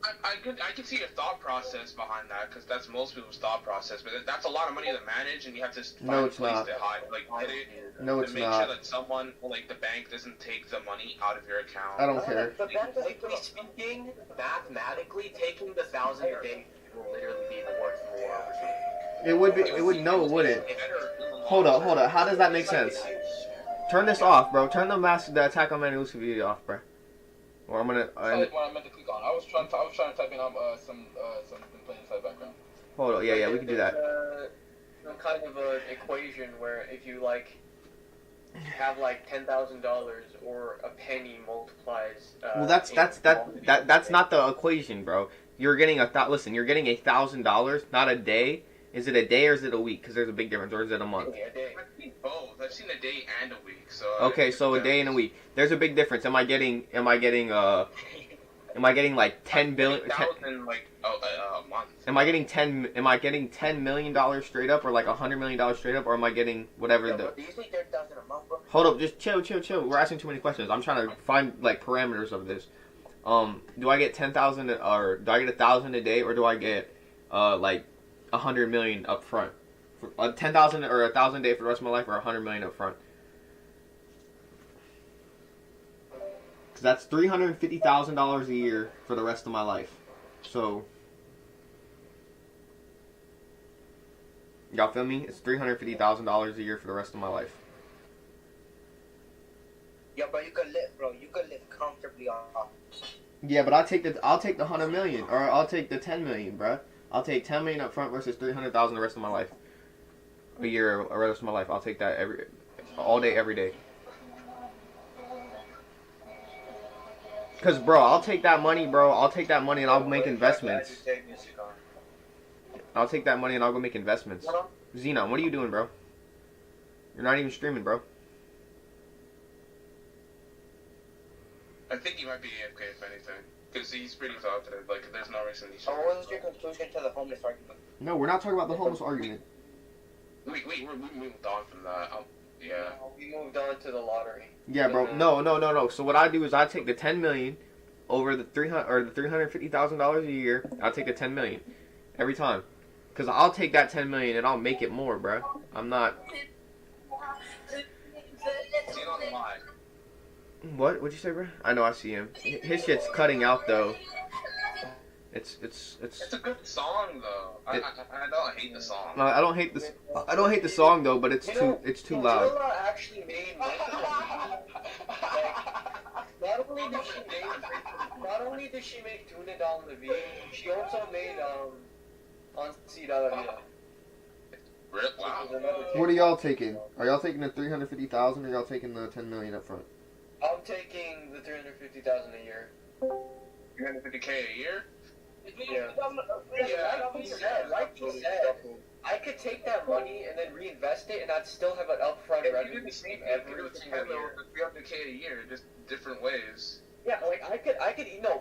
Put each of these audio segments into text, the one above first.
I could see your thought process behind that because that's most people's thought process. But that's a lot of money to manage, and you have to No, find a it's place not. to hide, like hide it, No, to it's make not. sure that someone like the bank doesn't take the money out of your account. I don't care. But technically speaking, mathematically, taking the 1,000 a day will literally be worth more. It would be. It would. No, it wouldn't. Hold up. Hold up. How does that make sense? Turn this off, bro. Turn the Attack on Man Lucy video off, bro. Or I'm gonna. That's what I meant to click on. I was trying to type in some plain inside background. Hold on. Yeah, we can do that. Some kind of an equation where if you like have like $10,000 or a penny multiplies. Well, that's not the equation, bro. You're getting listen. You're getting $1,000, not a day. Is it a day or is it a week? Because there's a big difference. Or is it a month? I've seen both. I've seen a day and a week. So okay, so a day and a week. There's a big difference. Am I getting like 10 billion? Like a month. Am I getting $10 million straight up, or like $100 million straight up, or am I getting whatever the? Do you think they're 1,000 a month, bro? Hold up, just chill. We're asking too many questions. I'm trying to find like parameters of this. Do I get 10,000 or do I get 1,000 a day, or do I get like 100 million up front? 10,000 or 1,000 a day for the rest of my life, or 100 million up front? Because that's $350,000 a year for the rest of my life. So, y'all feel me? It's $350,000 a year for the rest of my life. Yeah, bro, you could live comfortably off. Yeah, but I'll take the 100 million, or I'll take the 10 million, bruh. I'll take 10 million up front versus 300,000 the rest of my life. A year, or the rest of my life. I'll take that all day, every day. Cause, bro, I'll take that money, and I'll make investments. I'll take that money and I'll go make investments. Xenon, what are you doing, bro? You're not even streaming, bro. I think he might be AFK if anything, because he's pretty talkative. Like, there's no reason he should. So what was your conclusion to the homeless argument? No, we're not talking about the homeless argument. We moved on from that. Yeah. We moved on to the lottery. Yeah, bro. No. So what I do is I take the 10 million over the $350,000 a year. I'll take the 10 million every time, cause I'll take that 10 million and I'll make it more, bro. I'm not. What? What'd you say, bro? I know, I see him. His shit's cutting out though. It's a good song though. I don't hate the song. No, I don't hate the song though, but it's too loud. Angela actually made not only did she make Tuna Down the V, she also made on CW. Wow. What are y'all taking? Are y'all taking the 350,000 or y'all taking the 10 million up front? I'm taking the 350,000 a year. 350K a year? Yeah. Like you said, I could take that money and then reinvest it, and I'd still have an upfront revenue. You do the same thing with 300K a year, just different ways. Yeah, like I could,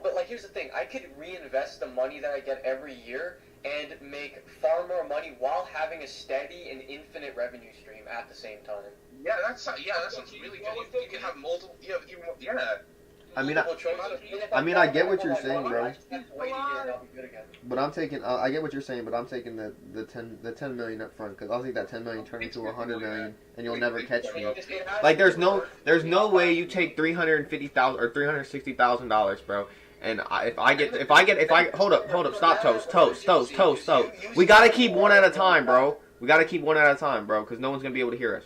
but like here's the thing, I could reinvest the money that I get every year and make far more money while having a steady and infinite revenue stream at the same time. Yeah, that sounds really good. You can have multiple. Yeah. I mean, I get what you're saying, bro. But I'm taking, I get what you're saying, but I'm taking the 10 million up front, because I'll take that 10 million, turn it to 100 million, and you'll never catch me. Like, there's no way you take $350,000 or $360,000, bro. And if I hold up, stop, toast. We gotta keep one at a time, bro. Because no one's gonna be able to hear us.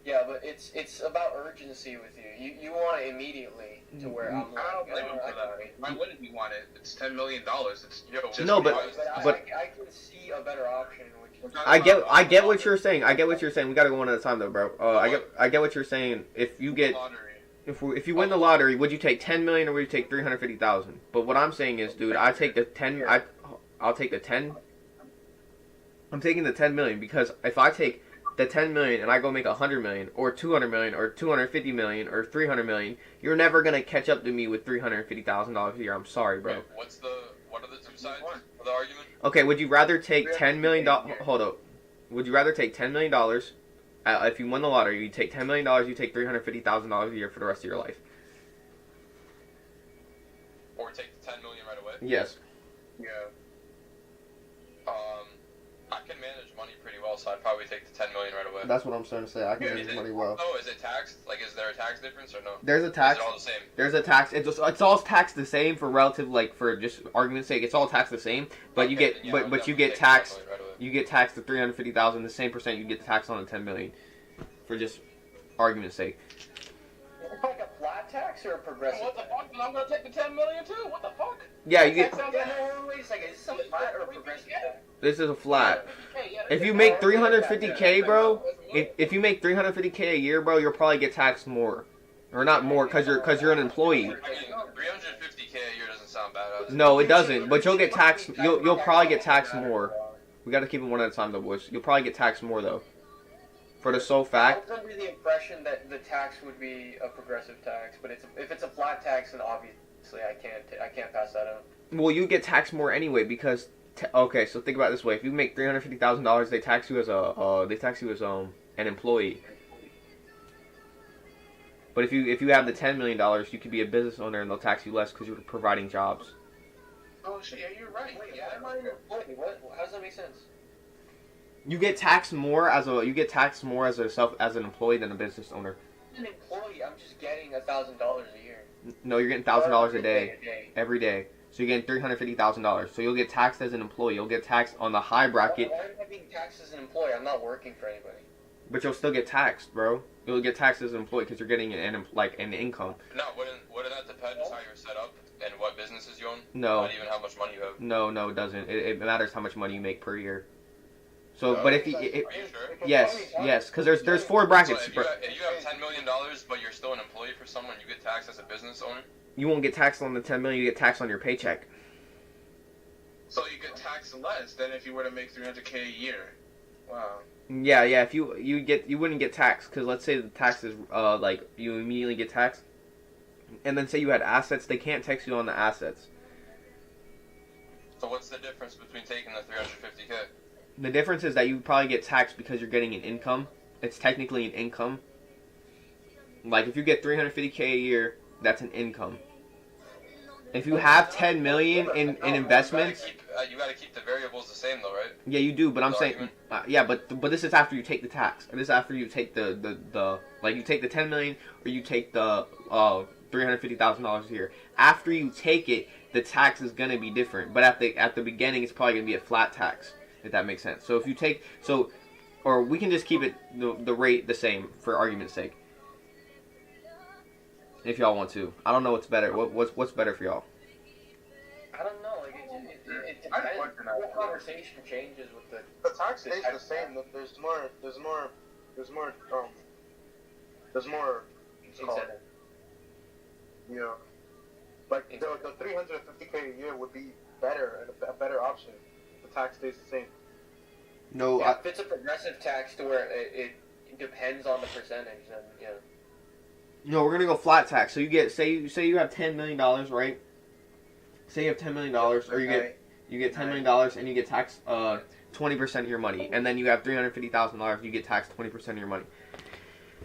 Yeah, but it's about urgency with you. You want it immediately to where I'm like, I don't blame him for that. Why wouldn't you want it? It's $10 million. It's just no, but I can see a better option. I get what you're saying. We gotta go one at a time though, bro. I get what you're saying. If you get if you win the lottery, would you take 10 million or would you take 350,000? But what I'm saying is, dude, I take the 10. I'll take the 10. I'm taking the 10 million because if I take the 10 million and I go make 100 million or 200 million or 250 million or 300 million, you're never gonna catch up to me with $350,000 a year. I'm sorry, bro. Wait, what are the two sides of the argument? Okay, would you rather take $10 million? Hold up. Would you rather take $10 million? If you won the lottery, you take $10 million. You take $350,000 a year for the rest of your life. Or take the 10 million right away. Yes. Yeah. I can manage money pretty well, so I'd probably take the 10 million right away. That's what I'm starting to say. I can manage money well. Oh, is it taxed? Like, is there a tax difference or no? There's a tax. Is it all the same? There's a tax. It's all taxed the same for relative, like for just argument's sake. It's all taxed the same, but you get but you get taxed. You get taxed the 350,000, the same percent you get taxed on the 10 million, for just argument's sake. It's like a flat tax or a progressive? What the fuck? Then I'm gonna take the 10 million too. What the fuck? Yeah, you get. Wait a second. Is this a flat or a progressive tax? This is a flat. If you make 350K, bro, if you make 350K a year, bro, you'll probably get taxed more, or not more, cause you're an employee. I mean, 350K a year doesn't sound bad. No, it doesn't. But you'll get taxed. You'll probably get taxed more. We got to keep it one at a time, though, boys. You'll probably get taxed more though. For the sole fact. I was under the impression that the tax would be a progressive tax, but if it's a flat tax, then obviously I can't pass that up. Well, you get taxed more anyway because. Okay, so think about it this way: if you make $350,000, they tax you as an employee. But if you have the $10 million, you could be a business owner and they'll tax you less because you're providing jobs. Oh shit! Yeah, you're right. Wait, yeah, I'm not even employee. What? How does that make sense? You get taxed more as an employee than a business owner. I'm an employee. I'm just getting $1,000 a year. No, you're getting $1,000 a day, every day. So you're getting $350,000. So you'll get taxed as an employee. You'll get taxed on the high bracket. Why am I being taxed as an employee? I'm not working for anybody. But you'll still get taxed, bro. You'll get taxed as an employee because you're getting an income. No, wouldn't that depend on how you're set up and what businesses you own? No. Not even how much money you have. No, it doesn't. It matters how much money you make per year. So, but if you, Are you sure? yes, because there's 4 brackets. So if you have $10 million, but you're still an employee for someone, you get taxed as a business owner. You won't get taxed on the 10 million. You get taxed on your paycheck. So you get taxed less than if you were to make 300K a year. Wow. Yeah. If you wouldn't get taxed because let's say the tax is like you immediately get taxed, and then say you had assets, they can't tax you on the assets. So what's the difference between taking the 350K? The difference is that you probably get taxed because you're getting an income. It's technically an income. Like if you get 350K a year, that's an income. If you have 10 million in investments, you gotta keep the variables the same though, right? Yeah, you do. But I'm saying, but this is after you take the tax. This is after you take the like you take the 10 million or you take the $350,000 a year. After you take it, the tax is gonna be different. But at the beginning, it's probably gonna be a flat tax. If that makes sense. So if you take or we can just keep it the rate the same for argument's sake. If y'all want to, I don't know what's better. What's better for y'all? I don't know. Like it depends. The conversation changes with the tax stays the same. There's more. incentive. Yeah. Like the 350K a year would be better and a better option. The tax stays the same. No, yeah, if it's a progressive tax to where it depends on the percentage, then yeah. No, we're gonna go flat tax. So you get say you have $10 million, right? Say you have $10 million, or you get $10 million and you get taxed 20% of your money, and then you have $350,000, you get taxed 20% of your money.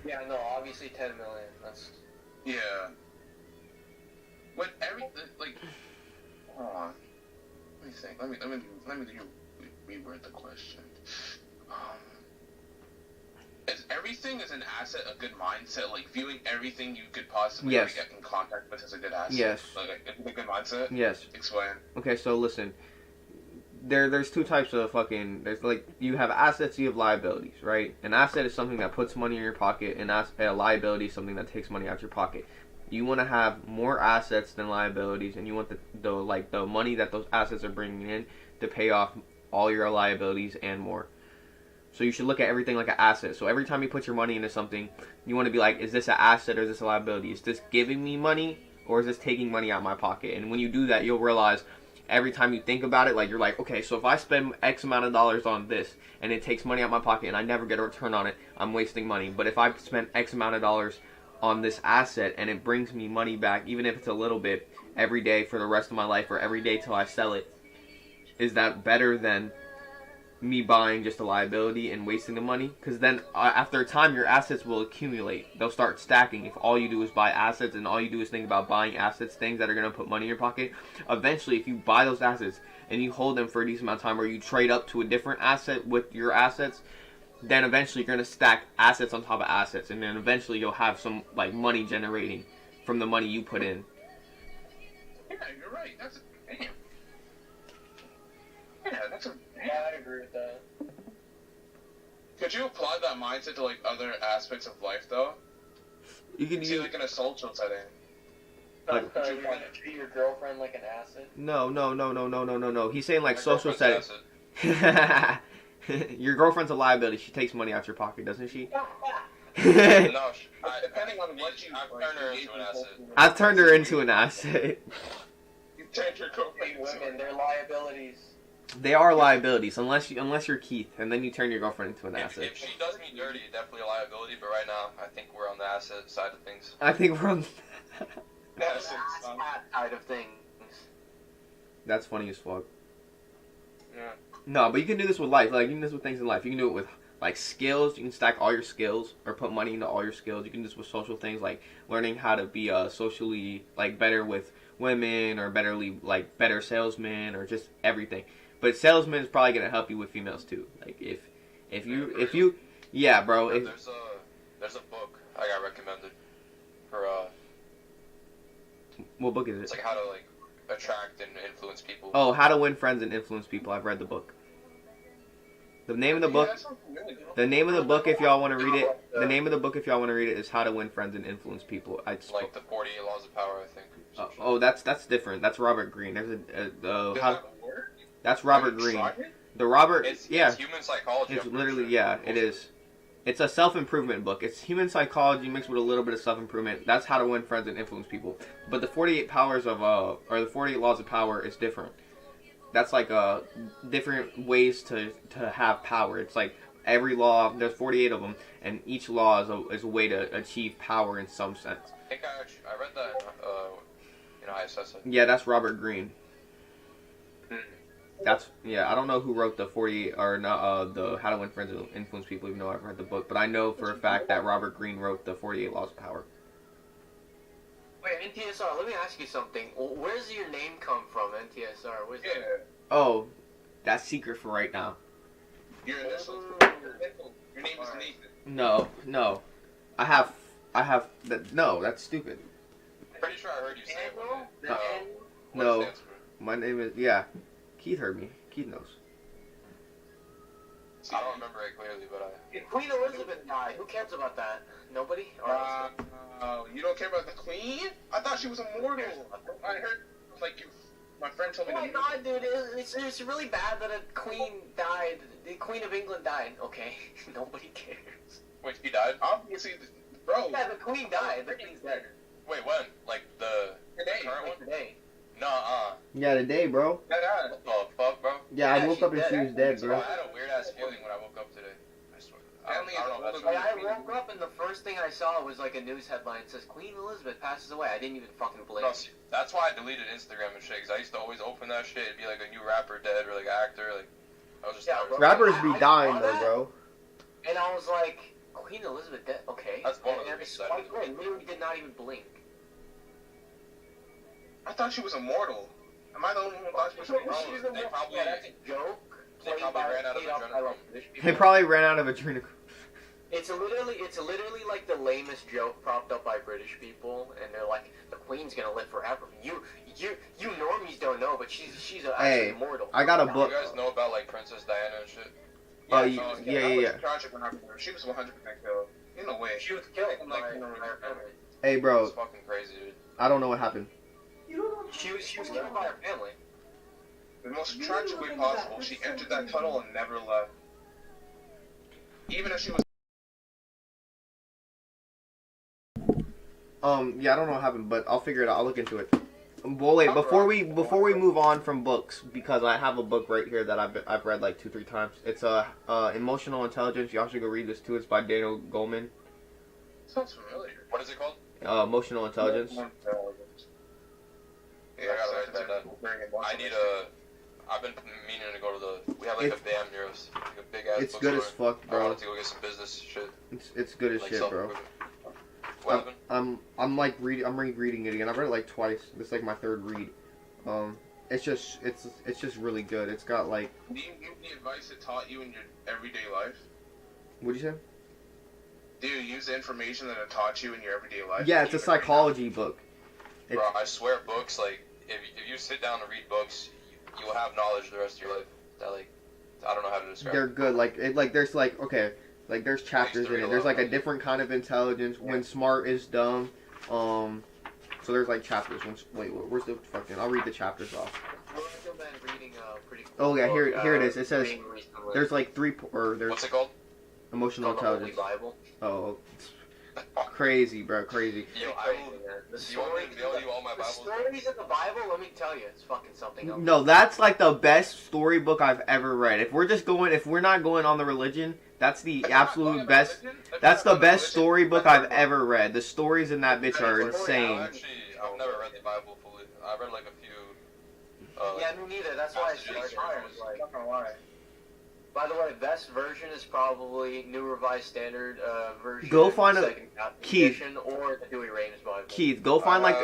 Yeah, no, obviously 10 million. That's yeah. But like, hold on. Let me think. Let me reword the question. Is everything as an asset a good mindset? Like viewing everything you could possibly get in contact with as a good asset. Yes. Like a good mindset. Yes. Explain. Okay, so listen. There's 2 types of there's like you have assets, you have liabilities, right? An asset is something that puts money in your pocket, and a liability is something that takes money out your pocket. You want to have more assets than liabilities, and you want the money that those assets are bringing in to pay off all your liabilities and more. So you should look at everything like an asset. So every time you put your money into something, you want to be like, is this an asset or is this a liability? Is this giving me money or is this taking money out of my pocket? And when you do that, you'll realize every time you think about it, like you're like, okay, so if I spend X amount of dollars on this and it takes money out of my pocket and I never get a return on it, I'm wasting money. But if I spend X amount of dollars on this asset and it brings me money back, even if it's a little bit, every day for the rest of my life or every day till I sell it, is that better than me buying just a liability and wasting the money, because then after a time your assets will accumulate. They'll start stacking. If all you do is buy assets and all you do is think about buying assets, things that are going to put money in your pocket, eventually if you buy those assets and you hold them for a decent amount of time, or you trade up to a different asset with your assets, then eventually you're going to stack assets on top of assets, and then eventually you'll have some like money generating from the money you put in. Yeah, you're right. That's a damn. Yeah, that's a. Yeah, I agree with that. Could you apply that mindset to like other aspects of life though? You can See, like in a social setting. Like, Would you want to treat your girlfriend like an asset? no. He's saying like My social girlfriend's setting. Your girlfriend's a liability. She takes money out your pocket, doesn't she? No, Depending on what you. I've turned her into an asset. I've turned her into an asset. You turned your girlfriend into Women, they're liabilities. They are liabilities, unless you're Keith, and then you turn your girlfriend into an asset. If she does me dirty, definitely a liability. But right now, I think we're on the asset side of things. I think we're on. That's That side of things. That's funny as fuck. Yeah. No, but you can do this with life. Like, you can do this with things in life. You can do it with like skills. You can stack all your skills or put money into all your skills. You can do this with social things, like learning how to be socially like better with women, or better salesman, or just everything. But salesman is probably gonna help you with females too. Like if you yeah, bro. There's a book I got recommended for What book is it? it's like how to like attract and influence people. Oh, How to Win Friends and Influence People. I've read the book. The name of the book. The name of the book, if y'all want to read it. The name of the book, if y'all want to read it, is How to Win Friends and Influence People. Like the 48 Laws of Power, I think. Oh, that's different. That's Robert Greene. There's that's Robert Greene. The Robert. It's human psychology. It's literally it is. It's a self-improvement book. It's human psychology mixed with a little bit of self-improvement. That's How to Win Friends and Influence People. But the 48 powers of or the 48 Laws of Power is different. That's like different ways to have power. It's like every law, there's 48 of them, and each law is a way to achieve power in some sense. I think I read that in ISS. Yeah, that's Robert Greene. I don't know who wrote the 48 or not the How to Win Friends and Influence People, even though I've read the book, but I know for a fact that Robert Greene wrote the 48 Laws of Power. Wait, NTSR, let me ask you something. Where's your name come from, NTSR? Where's that? Oh, that's secret for right now. Your initials. Your name is Nathan. No. I have that. No, that's stupid. Pretty sure I heard you say it. No, my name is Keith heard me. Keith knows. I don't remember it clearly, but Queen Elizabeth died. Who cares about that? Nobody? You don't care about the Queen? I thought she was immortal. I heard, my friend told me. Oh my god, dude, it's really bad that a queen died. The Queen of England died. Okay, nobody cares. Wait, she died? Obviously, bro. Yeah, the Queen died. The Queen's dead. Wait, when? Like the current one? Today. Nuh-uh. Yeah, today, bro. What the fuck, bro? Yeah, I woke up and she was dead, bro. I had a weird-ass feeling when I woke up today. I swear. I don't know if that's Like, I woke up and the first thing I saw was like a news headline that says Queen Elizabeth passes away. I didn't even fucking blink. No, see, that's why I deleted Instagram and shit, because I used to always open that shit. It'd be like a new rapper dead or like actor. Like, I was just tired. Rappers be dying though, bro. And I was like, Queen Elizabeth dead? Okay. That's one of the I literally did not even blink. I thought she was immortal. Am I the only one who thought she was immortal? They probably, that's a joke. they probably ran out of adrenaline. They probably ran out of adrenaline. It's literally like the lamest joke propped up by British people, and they're like, the Queen's gonna live forever. You normies don't know, but she's actually immortal. I got a book. You guys know about like Princess Diana and shit? Yeah. Tragic when happened to her. She was 100% killed. In a way. She was killed by her her family. Hey, bro. It's fucking crazy, dude. I don't know what happened. She was killed by her family. The most tragic way possible. She entered that tunnel and never left. Even if she was. Yeah, I don't know what happened, but I'll figure it out. I'll look into it. Well, wait, before we move on from books, because I have a book right here that I've read like 2-3 times. It's Emotional Intelligence. Y'all should go read this too. It's by Daniel Goleman. Sounds familiar. What is it called? Emotional Intelligence. Yeah, I gotta write that down. I've been meaning to go to have like a BAM near us, like a big ass. It's good as fuck, bro. I wanted to go get some business shit. It's good as like shit, bro. What happened? I'm like rereading it again. I've read it like twice. This is like my third read. It's just really good. It's got like. Do you use the advice it taught you in your everyday life? What'd you say? Do you use the information that it taught you in your everyday life? Yeah, it's a psychology book. Bro, I swear, books like if you sit down and read books, you will have knowledge the rest of your life. That like I don't know how to describe. They're good. Like there's like okay, like there's chapters in it. There's like a different kind of intelligence. When smart is dumb. So there's like chapters. Wait, where's the fucking? I'll read the chapters off. Oh yeah, here it is. It says there's like there's. What's it called? Emotional intelligence. The Holy Bible. Oh, crazy, bro, crazy. Yo, The stories in the Bible, let me tell you, it's fucking something else. No, that's like the best storybook I've ever read. If we're not going on the religion, that's the absolute best. That's the best storybook I've ever read. The stories in that bitch are insane. I've never read the Bible fully. I read like a few. Yeah, me neither. That's why I started. Not gonna lie. By the way, best version is probably New Revised Standard version. Go find a Keith or the Dewey Rames Bible. Keith, go find like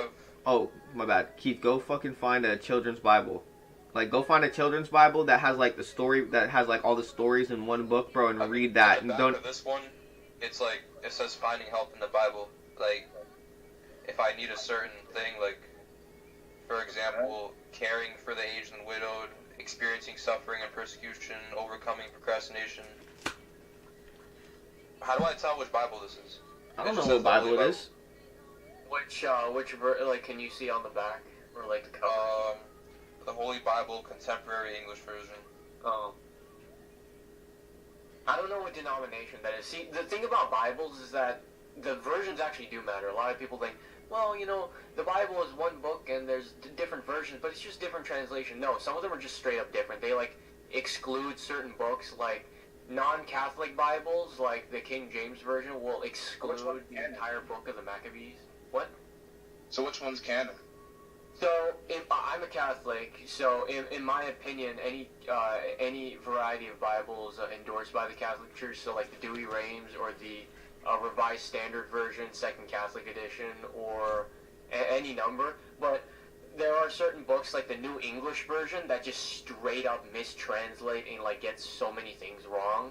oh my bad. Keith, go fucking find a children's Bible. Like go find a children's Bible that has like the story that has like all the stories in one book, bro, and read that. And don't. This one, it's like it says finding help in the Bible. Like if I need a certain thing, like for example, caring for the aged and widowed. Experiencing suffering and persecution, overcoming procrastination. How do I tell which Bible this is? I don't know what Bible it is. Which like can you see on the back or like the cover? The Holy Bible Contemporary English Version. Oh. I don't know what denomination that is. See, the thing about Bibles is that the versions actually do matter. A lot of people think, well, you know, the Bible is one book and there's different versions, but it's just different translation. No, some of them are just straight up different. They, like, exclude certain books, like non-Catholic Bibles, like the King James Version, will exclude the entire book of the Maccabees. What? So which one's canon? So, I'm a Catholic, so in my opinion, any variety of Bibles endorsed by the Catholic Church, so like the Dewey Rames or the Revised Standard Version, Second Catholic Edition, or any number, but there are certain books like the New English Version that just straight up mistranslate and like get so many things wrong,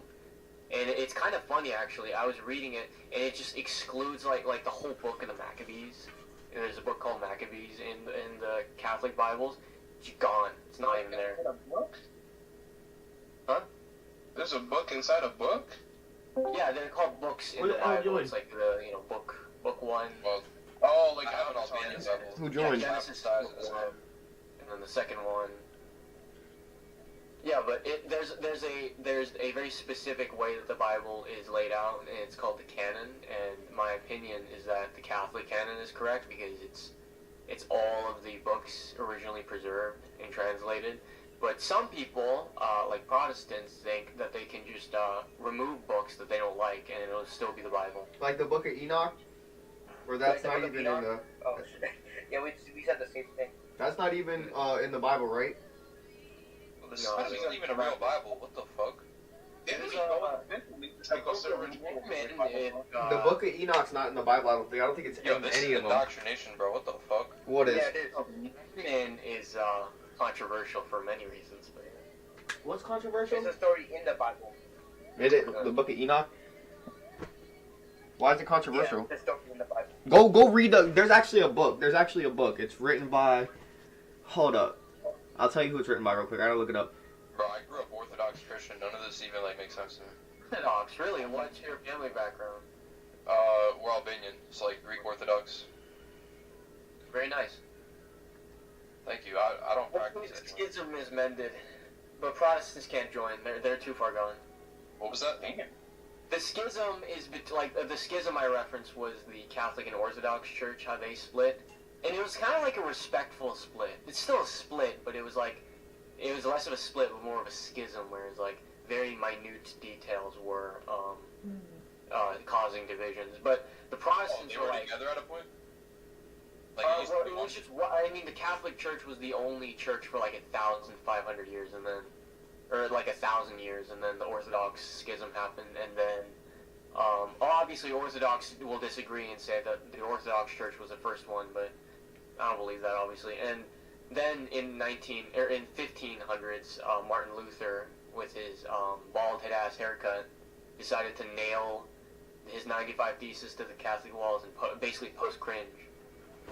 and it's kind of funny actually. I was reading it and it just excludes like the whole book of the Maccabees. And there's a book called Maccabees in the Catholic Bibles. It's gone. It's not even there. Huh? There's a book inside a book? Yeah, they're called books in the Bible. It's like the book one. Well, oh, like I have an Albanian Bible. Who joined? Yeah, Genesis book one, and then the second one. Yeah, but there's a very specific way that the Bible is laid out, and it's called the canon. And my opinion is that the Catholic canon is correct because it's all of the books originally preserved and translated. But some people, like Protestants, think that they can just remove books that they don't like, and it'll still be the Bible. Like the Book of Enoch, or that's not even in the. Oh, yeah, we said the same thing. That's not even in the Bible, right? This isn't even a real Bible. What the fuck? The Book of Enoch's not in the Bible. I don't think it's in any of them. Indoctrination, bro. What the fuck? What is? Yeah, it is. And is controversial for many reasons. But what's controversial? It's a story in the Bible. Is it the Book of Enoch? Why is it controversial? Yeah, the story in the Bible. Go read the. There's actually a book. It's written by. Hold up. I'll tell you who it's written by real quick. I gotta look it up. Bro, I grew up Orthodox Christian. None of this even like makes sense to me. Orthodox, really? What's your family background? We're Albanian. It's like Greek Orthodox. Very nice. Thank you. I don't practice it. Schism is mended, but Protestants can't join. They're too far gone. What was that? The schism is the schism I referenced was the Catholic and Orthodox Church, how they split, and it was kind of like a respectful split. It's still a split, but it was less of a split, but more of a schism, where it's like very minute details were causing divisions. But the Protestants they were like together at a point. Like it was just. I mean, the Catholic Church was the only church for like 1,500 years, and then or like 1,000 years, and then the Orthodox schism happened, and then obviously Orthodox will disagree and say that the Orthodox Church was the first one, but I don't believe that, obviously. And then in 1500s, Martin Luther, with his bald head ass haircut, decided to nail his 95 Thesis to the Catholic walls and basically post cringe,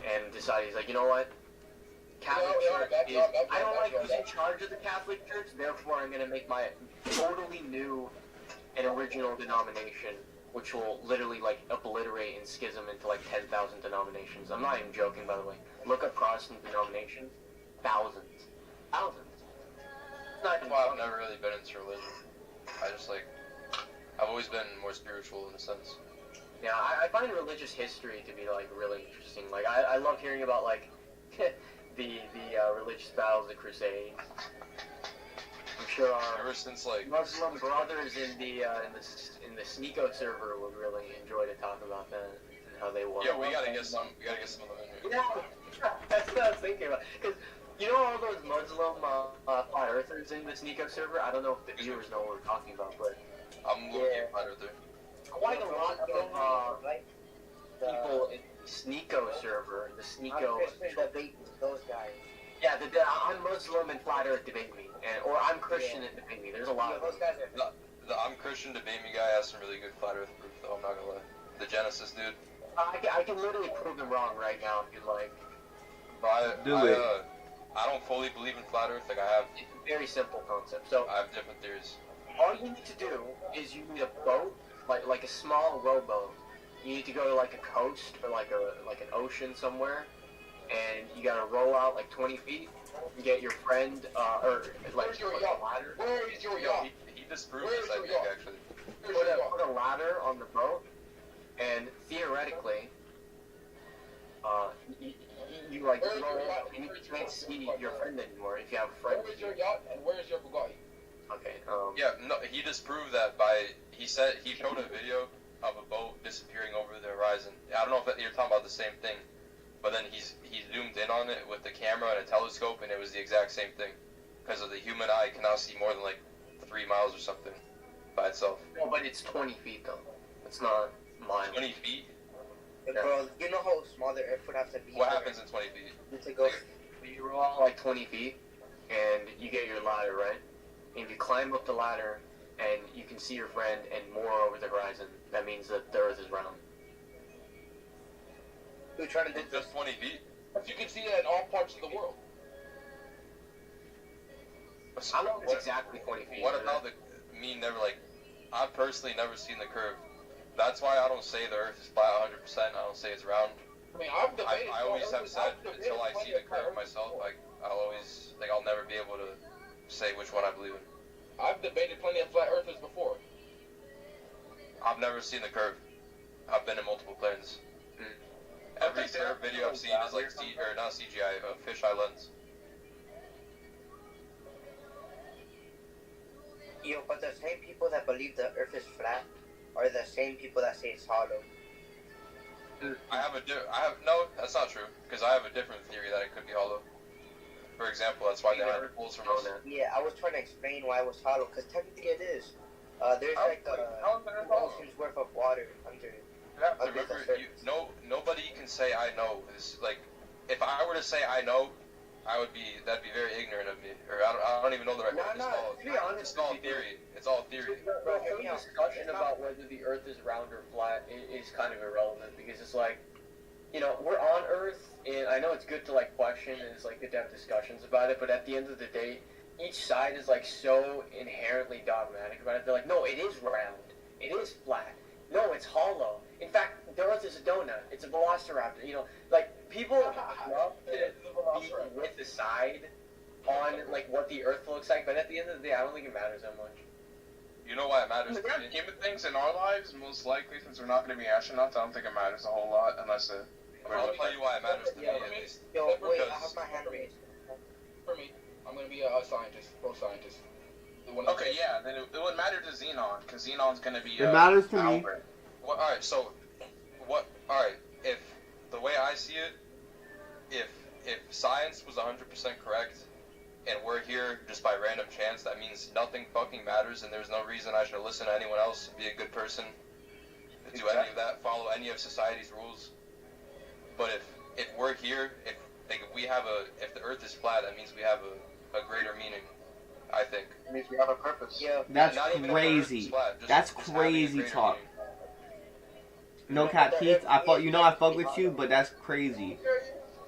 and decided, he's like, you know what? Catholic Church is, I don't like who's in charge of the Catholic Church, therefore I'm going to make my totally new and original denomination, which will literally like obliterate and schism into like 10,000 denominations. I'm not even joking, by the way. Look up Protestant denominations. Thousands. That's why I've never really been into religion. I've always been more spiritual in a sense. Yeah, I find religious history to be like really interesting. Like I love hearing about like the religious battles of the Crusades. I'm sure our ever since like Muslim brothers in the Sneeko server would really enjoy to talk about that and how they won. Yeah, we gotta get some of them in here. Yeah, that's what I was thinking about. Because you know all those Muslim flat earthers in the Sneeko server? I don't know if the viewers know what we're talking about, but I'm looking at flat earther. Quite a lot of people in the Sneeko server, the Sneeko. Those guys. Yeah, I'm Muslim and flat earth debate me, or I'm Christian and debate me. There's a lot of those guys are. The I'm Christian debate me guy has some really good flat earth proof, though. I'm not gonna lie. The Genesis dude. I can literally prove him wrong right now if you'd like. I don't fully believe in flat earth. Like I have. It's a very simple concept. So I have different theories. all you need to do is you need a boat, like a small rowboat. You need to go to like a coast or like an ocean somewhere, and you gotta row out like 20 feet. You get your friend, or like Where's your put yacht? a ladder. Where is your yacht? He disproved Where's this, I your think, yacht? actually. Put a ladder on the boat, and theoretically, you like Where's your roll, yacht? and you can't see your friend anymore if you have a friend. Where is your yacht and where is your Bugatti? Okay. Yeah, no, he disproved that by he showed a video of a boat disappearing over the horizon. I don't know if you're talking about the same thing, but then he zoomed in on it with the camera and a telescope, and it was the exact same thing. Because of the human eye can now see more than like 3 miles or something by itself. No, but it's 20 feet though. It's not miles. 20 feet? Yeah. Bro, you know how small the earth would have to be? What happens in 20 feet? To go. You roll out like 20 feet, and you get your ladder, right? And if you climb up the ladder, and you can see your friend and more over the horizon, that means that the Earth is round. We're trying to do It's just 20 feet? You can see that in all parts of the world. I don't know if it's exactly 20 feet. What about I've personally never seen the curve. That's why I don't say the Earth is flat 100%. I don't say it's round. I mean, I've debated. I always have said until I see the curve myself, I'll never be able to say which one I believe in. I've debated plenty of flat earthers before. I've never seen the curve. I've been in multiple planes. Every curve video I've seen is like not CGI, a fisheye lens. Yo, but the same people that believe the earth is flat are the same people that say it's hollow. No, that's not true, because I have a different theory that it could be hollow. For example, that's why they had holes from us. Yeah, I was trying to explain why it was hollow, because technically it is. There's like ocean's worth of water under it. Remember, nobody can say I know. This like, if I were to say I know, that'd be very ignorant of me. Or I don't even know the right word. To be honest, it's all theory. It's all theory. The whole discussion about whether the Earth is round or flat is kind of irrelevant, because it's like, we're on Earth, and I know it's good to like question, and it's like good to have discussions about it, but at the end of the day, each side is like so inherently dogmatic about it. They're like, no, it is round, it is flat, no, it's hollow. In fact, the Earth is a donut, it's a velociraptor. Like people love to be with the side on like what the Earth looks like, but at the end of the day, I don't think it matters that much. You know why it matters? Human things in our lives, most likely, since we're not going to be astronauts, I don't think it matters a whole lot unless it. I'll tell you why it matters to me, at least. Yo, wait, I have my hand raised. For me, I'm going to be a scientist, pro-scientist. Okay, yeah, then it would matter to Xenon, because Xenon's going to be. It matters to me. Albert. Well, all right, so if the way I see it, if science was 100% correct, and we're here just by random chance, that means nothing fucking matters, and there's no reason I should listen to anyone else, be a good person, do any of that, follow any of society's rules. But if we're here, if the Earth is flat, that means we have a greater meaning. I think. It means we have a purpose. Yeah. That's crazy. That's crazy talk. No cap, Keith. I fuck with you, but that's crazy.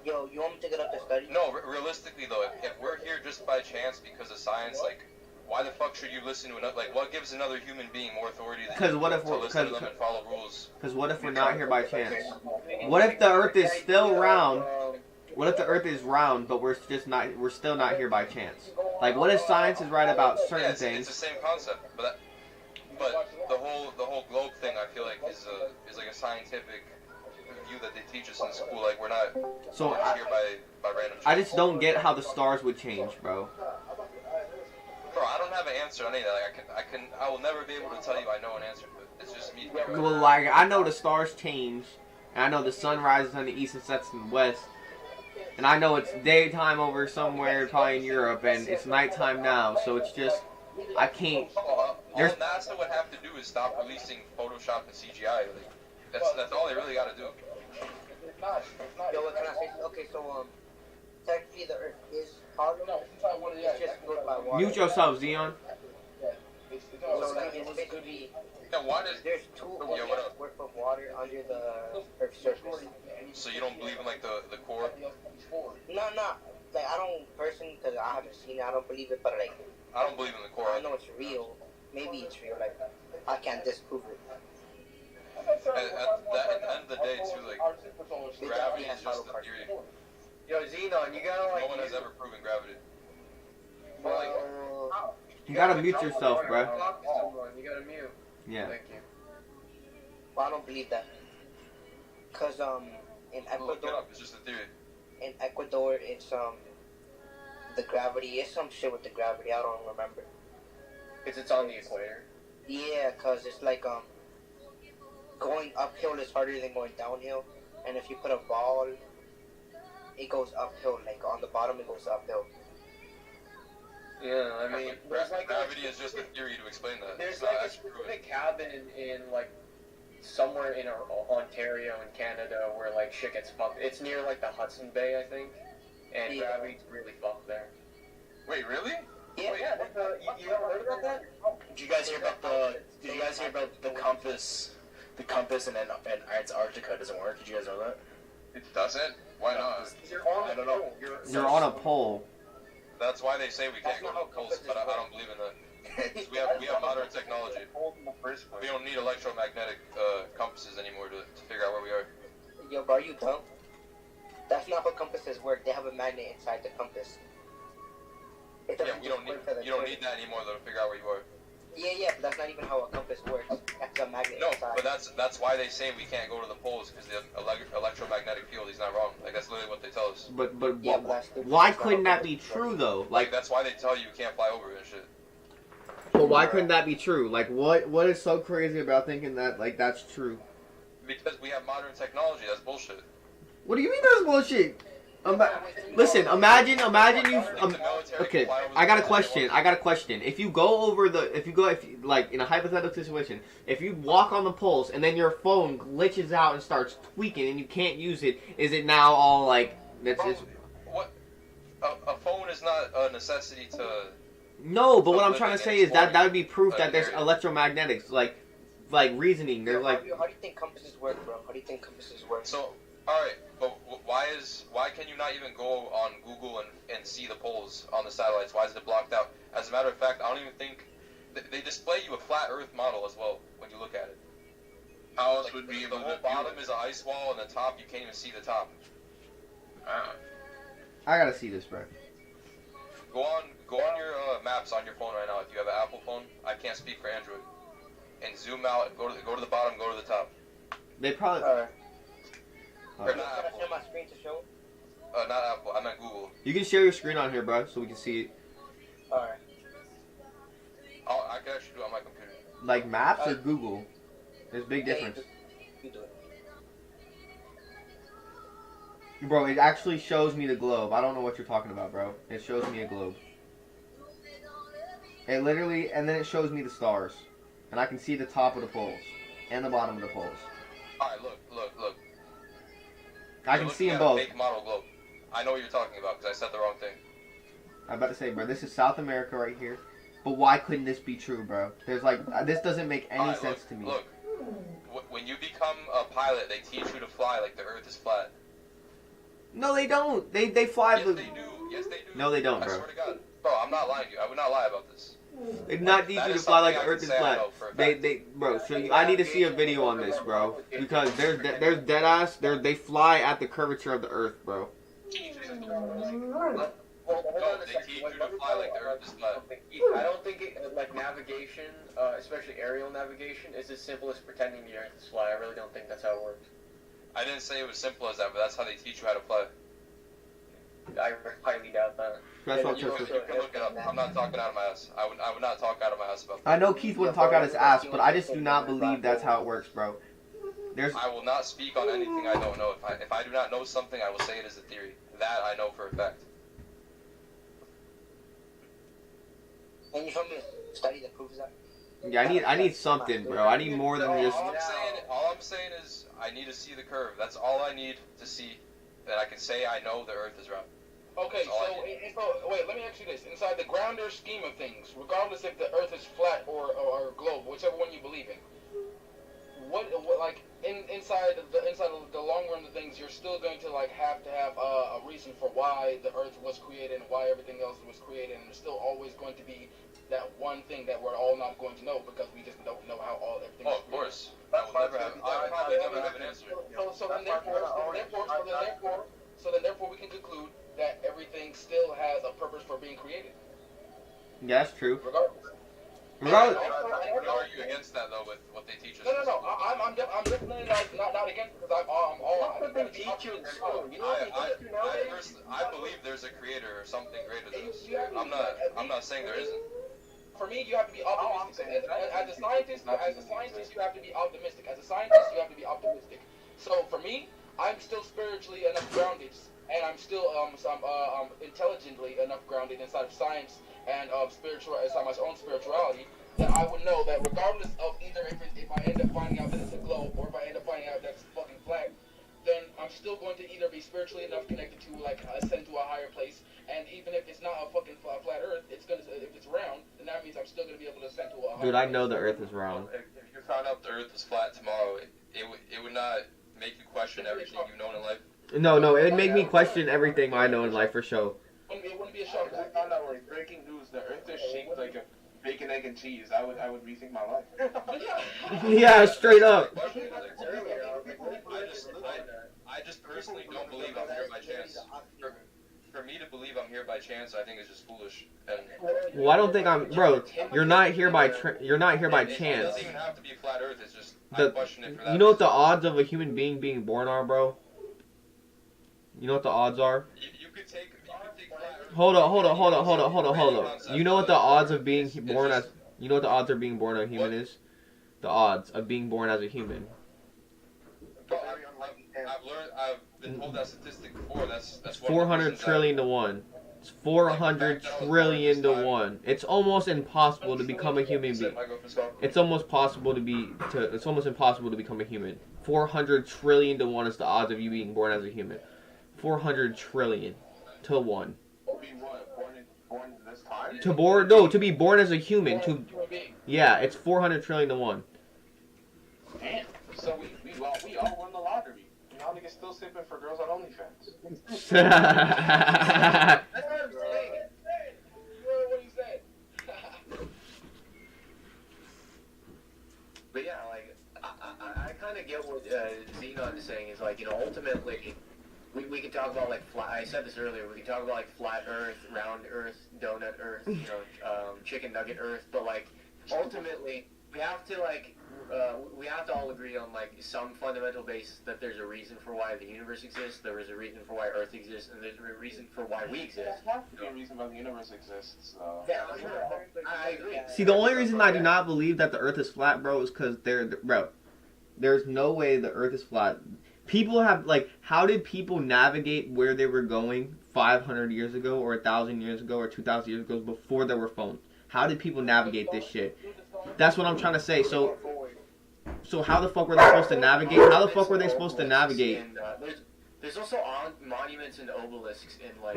Yo, you want me to get up to study? No, realistically though, if we're here just by chance because of science, like, why the fuck should you listen to another? Like, what gives another human being more authority than to listen to them and follow rules? Because what if we're not here by chance? What if the Earth is still round? What if the Earth is round, but we're still not here by chance? Like, what if science is right about certain things? It's the same concept, but the whole globe thing, I feel like is like a scientific view that they teach us in school. Like, we're not here by random chance. I just don't get how the stars would change, bro. Bro, I don't have an answer on any of that. Like, I will never be able to tell you I know an answer, but it's just me. Well, like, I know the stars change, and I know the sun rises on the east and sets in the west. And I know it's daytime over somewhere, probably in Europe, and it's nighttime now, so it's just, I can't. All NASA would have to do is stop releasing Photoshop and CGI. Like, that's all they really got to do. Yo, what can I say? Okay, so technically the Earth is hollow. It's just filled by water. Mute yourself, Xeon. So like it's basically there's 2 oceans worth of water under the Earth's surface. So you don't believe in like the core? No. Like I don't personally, because I haven't seen it. I don't believe it, but like I don't believe in the core. I know it's real. Maybe it's real. Like I can't disprove it. At the end of the day, too, like gravity is just a theory. Yo, Xenon, you gotta like. No one has ever proven gravity. You gotta mute yourself, bro. You gotta mute. Yeah. Thank you. Well, I don't believe that. Cause in Ecuador, it's just a theory. In Ecuador, it's the gravity. It's some shit with the gravity. I don't remember. It's on the equator. Yeah, cause it's like going uphill is harder than going downhill, and if you put a ball, it goes uphill. Like on the bottom, it goes uphill. Yeah, I mean, gravity is just a theory to explain that. There's like a specific cabin in like somewhere in Ontario in Canada where like shit gets fucked. It's near like the Hudson Bay, I think, and gravity's really fucked there. Wait, really? Yeah. You ever heard about that? Did you guys hear about the compass? The compass in Antarctica doesn't work. Did you guys know that? It doesn't? Why not? I don't know. You're on a pole. That's why they say we can't go to the poles, but I don't believe in that. We have modern technology. We don't need electromagnetic compasses anymore to figure out where we are. Yo, bro, are you dumb? That's not how compasses work. They have a magnet inside the compass. Yeah, you don't need that anymore though to figure out where you are. Yeah, but that's not even how a compass works. That's a magnet No, inside. but that's why they say we can't go to the poles, because the electromagnetic field. He's not wrong. Like, that's literally what they tell us. But why couldn't that be true though? Like, that's why they tell you can't fly over it and shit. But why couldn't that be true? Like, what is so crazy about thinking that like that's true? Because we have modern technology. That's bullshit. What do you mean that's bullshit? Listen, imagine you. Okay, I got a question. If you like in a hypothetical situation, if you walk on the poles and then your phone glitches out and starts tweaking and you can't use it, is it now all like that's just? What? A phone is not a necessity to. No, but what I'm trying to say is that would be proof that there's electromagnetics, like reasoning. There's like. How do you think compasses work, bro? How do you think compasses work? So, all right, but why can you not even go on Google and see the poles on the satellites? Why is it blocked out? As a matter of fact, I don't even think they display you a flat Earth model as well when you look at it. How else would be able the whole bottom is an ice wall, and the top you can't even see the top. I gotta see this, bro. Go on your maps on your phone right now. If you have an Apple phone, I can't speak for Android. And zoom out. Go to the bottom. Go to the top. They probably. Can I share my screen to show? Not Apple. I meant Google. You can share your screen on here, bro, so we can see it. Alright. I can actually do it on my computer. Like Maps or Google? There's a big difference. You do it. Bro, it actually shows me the globe. I don't know what you're talking about, bro. It shows me a globe. It literally, and then it shows me the stars, and I can see the top of the poles and the bottom of the poles. All right, look. I can see them both. Fake model globe. I know what you're talking about because I said the wrong thing. I'm about to say, bro, this is South America right here. But why couldn't this be true, bro? There's like, this doesn't make any sense to me. Look, when you become a pilot, they teach you to fly like the Earth is flat. No, they don't. They fly. Yes, they do. Yes, they do. No, they don't, bro. I swear to God. Bro, I'm not lying to you. I would not lie about this. They do not teach you to fly like the Earth is flat. Bro. So I need to see a video on this, bro, because there's dead ass. They fly at the curvature of the Earth, bro. Well, No, they teach you to fly like the Earth is flat. I don't think like navigation, especially aerial navigation, is as simple as pretending the Earth is flat. I really don't think that's how it works. I didn't say it was simple as that, but that's how they teach you how to fly. I highly doubt that. That's what You can look it up. I'm not talking out of my ass. I would not talk out of my ass about that. I know Keith wouldn't talk out his ass, but I just do not believe that's how it works, bro. I will not speak on anything I don't know. If I do not know something, I will say it as a theory. That I know for a fact. Can you show me a study that proves that? Yeah, I need something, bro. I need more than just. All I'm saying is I need to see the curve. That's all I need to see. That I can say I know the Earth is round. Okay, so wait, let me ask you this. Inside the grounder scheme of things, regardless if the Earth is flat or globe, whichever one you believe in, what like inside the long run of things, you're still going to like have to have a reason for why the Earth was created and why everything else was created, and there's still always going to be that one thing that we're all not going to know because we just don't know how everything. Oh, of course. I will probably never have an answer. So then therefore we can conclude that everything still has a purpose for being created. Yeah, that's true. Regardless. I would argue against that though with what they teach us. No. I'm definitely not against it because I'm all. That's what they teach you in school. You know what they teach you nowadays? I believe there's a creator or something greater than us. I'm not saying there isn't. For me, you have to be optimistic. As a scientist, you have to be optimistic. As a scientist, you have to be optimistic. So for me, I'm still spiritually enough grounded, and I'm still intelligently enough grounded inside of science and inside my own spirituality, that I would know that regardless of either if I end up finding out that it's a globe or if I end up finding out that it's fucking flat, then I'm still going to either be spiritually enough connected to like ascend to a higher place, and even if it's not a fucking flat Earth, if it's round, then that means I'm still gonna be able to ascend to a higher Dude, I know place. the Earth is round. If you found out the Earth was flat tomorrow, it would not make you question everything you've known in life. No, it'd make me question everything I know in life for sure. It wouldn't be a shock. I found out like breaking news: the Earth is shaped like a bacon, egg, and cheese. I would rethink my life. Yeah, straight up. I just personally don't believe I'm here by chance. For me to believe I'm here by chance, I think is just foolish. And Well, I don't think bro. You're not here by chance. it doesn't even have to be a flat Earth. It's just I question it for that. You know what the odds of a human being being born are, bro? You know what the odds are? You could take flat Earth. Hold up. You know what the odds of being born as? You know what the odds of being born a human is? The odds of being born as a human. I've been told that statistic before. That's 400 trillion to 1. It's 400 trillion to 1. It's almost impossible to become a human being. It's almost impossible to become a human. 400 trillion to 1 is the odds of you being born as a human. 400 trillion to 1. Born this time? To be born as a human. Yeah, it's 400 trillion to 1. Damn. So we all won the lottery. Y'all niggas still sipping for girls on OnlyFans. That's what I'm saying. What he said. But yeah, like I kind of get what Xenon is saying. Is like, you know, ultimately we can talk about like flat. I said this earlier. We can talk about like flat Earth, round Earth, donut Earth, you know, chicken nugget Earth. But like ultimately, we have to like. We have to all agree on like some fundamental basis that there's a reason for why the universe exists, there is a reason for why Earth exists, and there's a reason for why we exist. There has to be a reason why the universe exists. Yeah, I agree. See, the only reason I do not believe that the Earth is flat, bro, is because there's no way the Earth is flat. People have how did people navigate where they were going 500 years ago, or 1,000 years ago, or 2,000 years ago before there were phones? How did people navigate this shit? That's what I'm trying to say. So how the fuck were they supposed to navigate? How the fuck were they supposed to navigate? And, there's also monuments and obelisks in like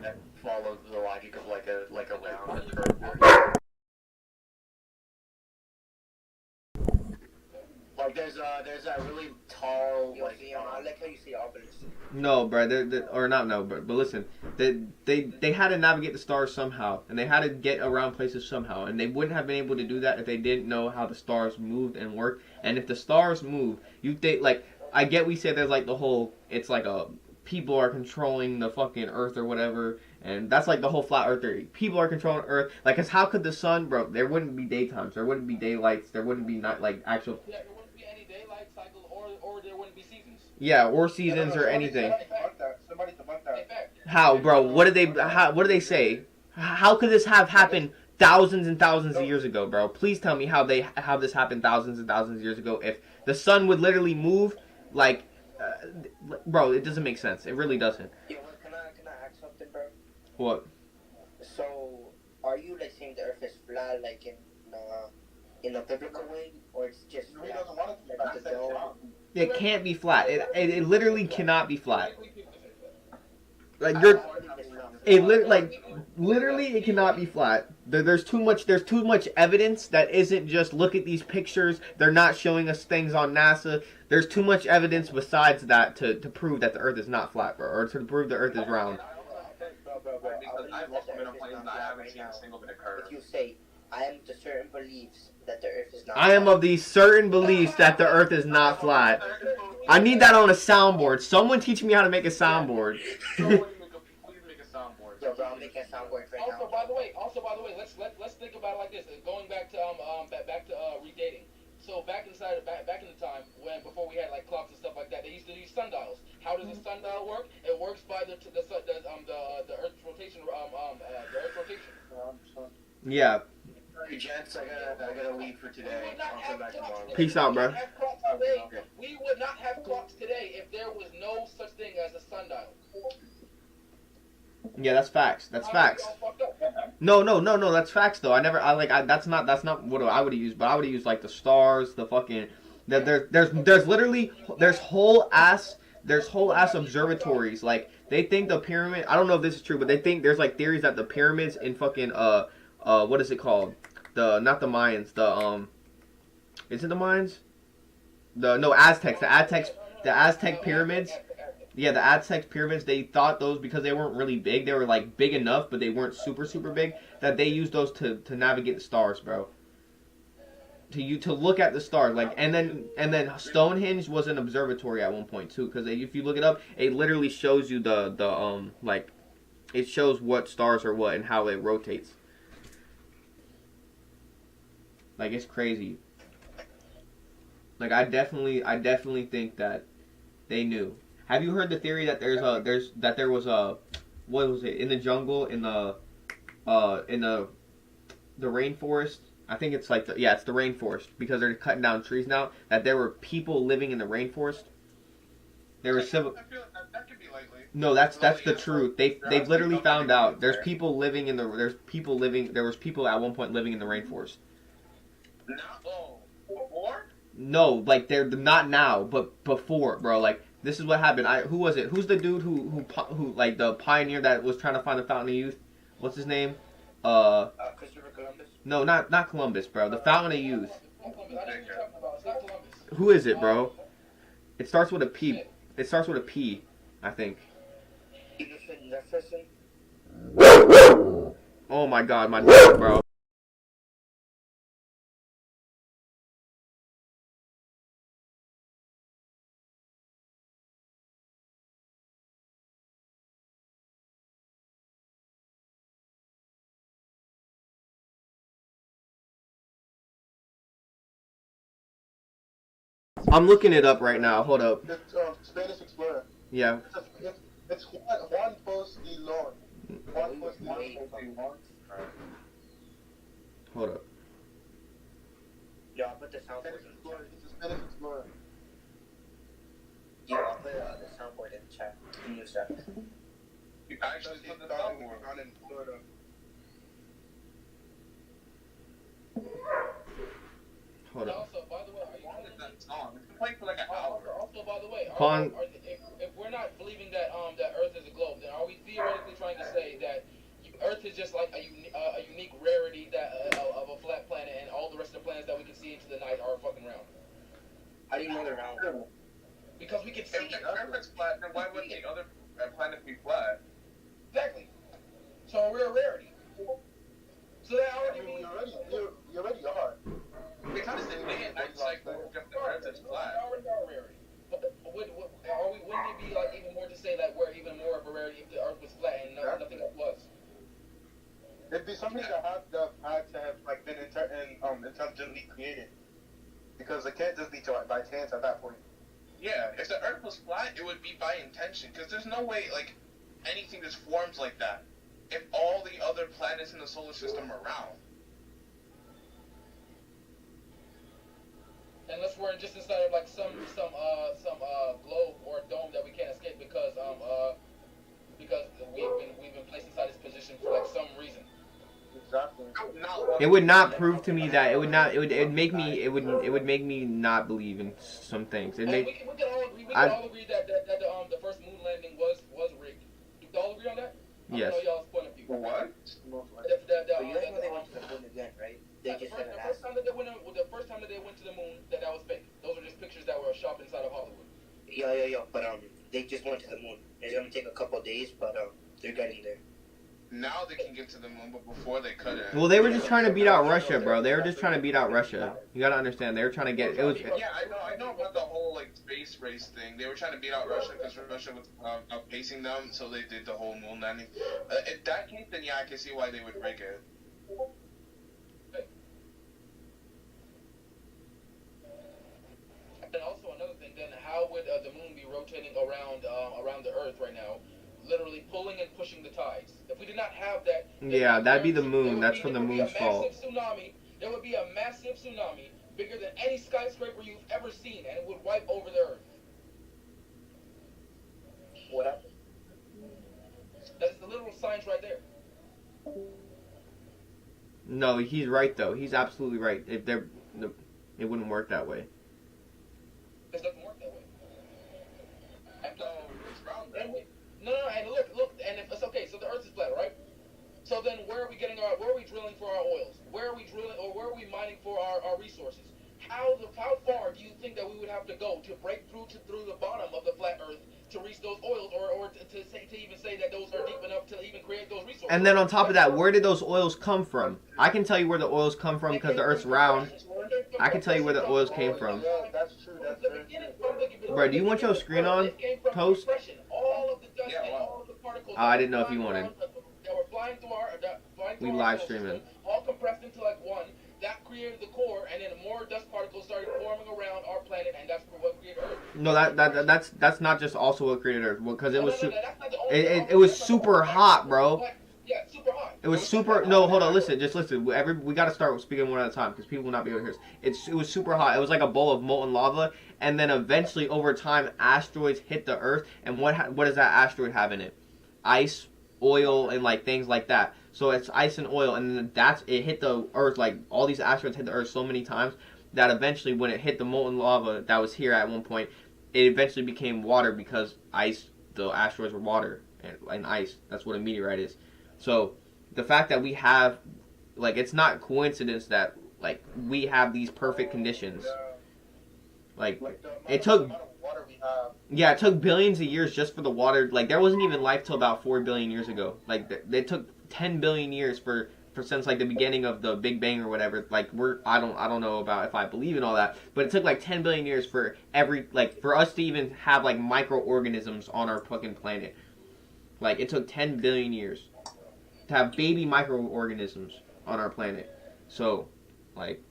that follow the logic of like a round and curve. Like there's that really tall like. I like how you say obelisk. No, bro. Or not no, but listen. They had to navigate the stars somehow, and they had to get around places somehow, and they wouldn't have been able to do that if they didn't know how the stars moved and worked. And if the stars move, you think like I get we said there's like the whole it's like a people are controlling the fucking Earth or whatever, and that's like the whole flat Earth theory. People are controlling Earth. Like, cause how could the sun, bro? There wouldn't be daytimes. There wouldn't be daylights. There wouldn't be not like actual. Yeah, there wouldn't be any daylight cycle, or there wouldn't be seasons. Yeah, or seasons or anything. Somebody debunk that. How, bro? What did they say? How could this have happened thousands and thousands of years ago, bro? Please tell me how this happened thousands and thousands of years ago. If the sun would literally move, like, bro, it doesn't make sense. It really doesn't. Yeah, well, can I ask something, bro? What? So, are you like saying the Earth is flat, like in a biblical way, or it's just flat? He doesn't want it to be like flat. the dome? It can't be flat. It literally cannot be flat. Like literally it cannot be flat. There's too much evidence that isn't just look at these pictures. They're not showing us things on NASA. There's too much evidence besides that to prove that the Earth is not flat, bro, or to prove the Earth is round. Because I've also been in places and I haven't seen a single bit of curve. If you say, I am the certain beliefs that the Earth is not I am of these certain beliefs that the Earth is not flat. I need that on a soundboard. Someone teach me how to make a soundboard. Please make a soundboard. Yo, bro, I'm making a soundboard right now. Also, by the way, let's think about it like this. Going back to redating. So back in the time before we had like clocks and stuff like that, they used to use sundials. How does a sundial work? It works by the Earth's rotation. The Earth's rotation. Yeah. Hey, gents, I gotta leave for today. I'll come back tomorrow. Peace out, bro. We would not have clocks today if there was no such thing as a sundial. Yeah, that's facts. That's facts. No, that's facts though. That's not what I would have used, but I would have used like the stars, the fucking there's whole ass observatories. Like they think the pyramid, I don't know if this is true, but they think there's like theories that the pyramids in fucking what is it called? Not the Mayans, is it the Mayans? Aztecs. The Aztec pyramids. Yeah, the Aztec pyramids, they thought those, because they weren't really big, they were like big enough, but they weren't super, super big, that they used those to navigate the stars, bro. To look at the stars, like, and then Stonehenge was an observatory at one point too, because if you look it up, it literally shows you like, it shows what stars are what and how it rotates. Like, it's crazy. Like, I definitely think that they knew. Have you heard the theory that there was what was it, in the jungle, in the rainforest? I think it's like it's the rainforest, because they're cutting down trees now, that there were people living in the rainforest. There were civil. I feel like that could be likely. No, that's the truth. They've literally found out there was people at one point living in the rainforest. Before? No, like they're not now, but before, bro. Like, this is what happened. Who was it? Who's the dude who like the pioneer that was trying to find the Fountain of Youth? What's his name? Christopher Columbus? No, not Columbus, bro. The Fountain of Youth. Who is it, bro? It starts with a P. It starts with a P, I think. Oh my God, my dog, bro. I'm looking it up right now. Hold up. It's Spanish explorer. Yeah. It's Juan Pos de Leon. Juan Pos de Leon. Hold up. Yeah, I'll put the soundboard in the chat. It's a Spanish explorer. Yeah, I'll put the soundboard in the chat. Use that. You actually put the soundboard in Florida. if we're not believing that that Earth is a globe, then are we theoretically trying to say that Earth is just like a unique rarity that of a flat planet, and all the rest of the planets that we can see into the night are fucking round? How do you know they're round? Because we can see If Earth is flat, then why wouldn't the other planets be flat? Exactly. So we're a rarity. So that already means you already are. Because in day and night cycle, if the Earth is flat. We already are a rarity. But wouldn't it be like even more to say that we're even more of a rarity if the Earth was flat and nothing else was? It'd be something that had to have like been intelligently created, because it can't just be by chance at that point. Yeah, if the Earth was flat, it would be by intention, because there's no way like anything just forms like that if all the other planets in the solar system are round. Unless we're just inside of like some globe or dome that we can't escape because we've been placed inside this position for like some reason. Exactly. It would not prove to me that it would make me not believe in some things. We can all agree that the first moon landing was rigged. Do we all agree on that? Yes. I don't know y'all's point of view. What? But you guys know they went to the moon again, right? They just haven't the first time that they went to the moon, that was fake. Those were just pictures that were shot inside of Hollywood. Yeah. But they just went to the moon. It's gonna take a couple days, but they're getting there. Now they can get to the moon, but before they couldn't. Well, they were just trying to beat out Russia, bro. They were just trying to beat out Russia. You gotta understand. They were trying to get. It was. Yeah, I know about the whole like space race thing. They were trying to beat out Russia because Russia was outpacing them, so they did the whole moon landing. In that case, then yeah, I can see why they would rig it. And also another thing, then how would the moon be rotating around the Earth right now, literally pulling and pushing the tides? If we did not have that, Yeah, that'd be the moon. That's from the moon's fault. There would be a massive tsunami bigger than any skyscraper you've ever seen, and it would wipe over the Earth. What happened? That's the literal science right there. No, he's right though. He's absolutely right. If it wouldn't work that way. It doesn't work that way. And look, and if it's okay, so the Earth is flat, right? So then where are we drilling for our oils? Where are we drilling, or where are we mining for our resources? How far do you think that we would have to go to break through the bottom of the flat Earth to reach those oils, or to even say that those are deep enough to even create those resources? And then on top of that, where did those oils come from? I can tell you where the oils come from because the Earth's round. I can tell you where the oils came from. Yeah, that's true. That's very true. Bro, do you want your screen on, Toast? All of the dust and all of the particles. Oh, I didn't know if you wanted. That were flying through We our live solar streaming. system, all compressed into like one. That created the core, and then more dust particles started forming around our planet, and that's what created Earth. No, that's not just also what created Earth, because it was it was super hot, bro. Yeah, super hot. It was super. No, hold on, listen, just listen. We got to start speaking one at a time because people will not be able to hear us. It was super hot. It was like a bowl of molten lava, and then eventually, over time, asteroids hit the Earth, and what does that asteroid have in it? Ice, oil, and like things like that. So it's ice and oil, and then it hit the Earth. Like all these asteroids hit the Earth so many times that eventually, when it hit the molten lava that was here at one point, it eventually became water because ice. The asteroids were water and ice. That's what a meteorite is. So the fact that we have, like, it's not coincidence that like we have these perfect conditions. Like it took. Yeah, it took billions of years just for the water. Like there wasn't even life till about 4 billion years ago. Like it took 10 billion years for since like the beginning of the Big Bang or whatever. Like I don't know about if I believe in all that, but it took like 10 billion years for for us to even have like microorganisms on our fucking planet. Like it took 10 billion years to have baby microorganisms on our planet. So, like,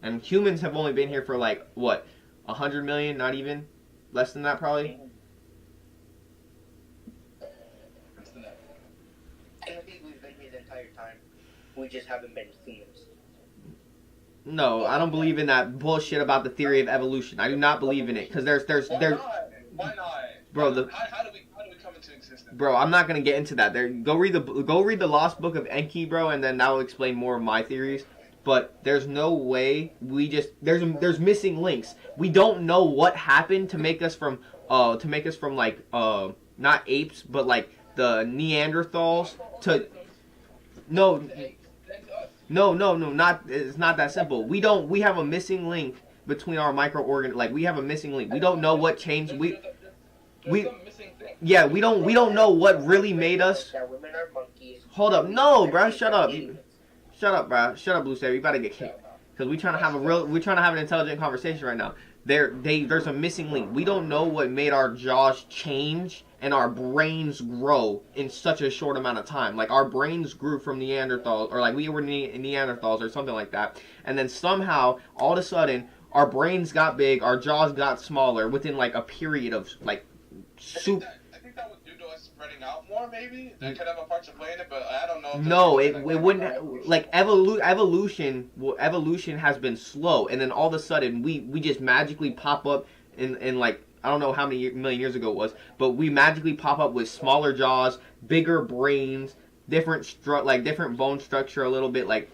and humans have only been here for like what, 100 million? Not even, less than that probably. I think we've been here the entire time. We just haven't been humans. No, I don't believe in that bullshit about the theory of evolution. I do not believe in it because there's Why not? Bro, how do we come into existence? Bro, I'm not gonna get into that. Go read the Lost Book of Enki, bro, and then that will explain more of my theories. But there's no way there's missing links. We don't know what happened to make us from to make us from like not apes but like the Neanderthals to no not it's not that simple. We have a missing link between our microorgan like we have a missing link. We don't know what changed we yeah, we don't know what really made us. Hold up, no, bro, shut up, bro, shut up, Blue Saber. You about to get kicked because we're trying to have an intelligent conversation right now. There's a missing link. We don't know what made our jaws change and our brains grow in such a short amount of time. Like our brains grew from Neanderthals, or like we were Neanderthals or something like that, and then somehow all of a sudden our brains got big, our jaws got smaller within like a period of like. I think that was due to us spreading out more, maybe. That could have a part to play in it, but I don't know. No, it wouldn't. Like evolution has been slow, and then all of a sudden we just magically pop up in like I don't know how many million years ago it was, but we magically pop up with smaller jaws, bigger brains, different bone structure a little bit. Like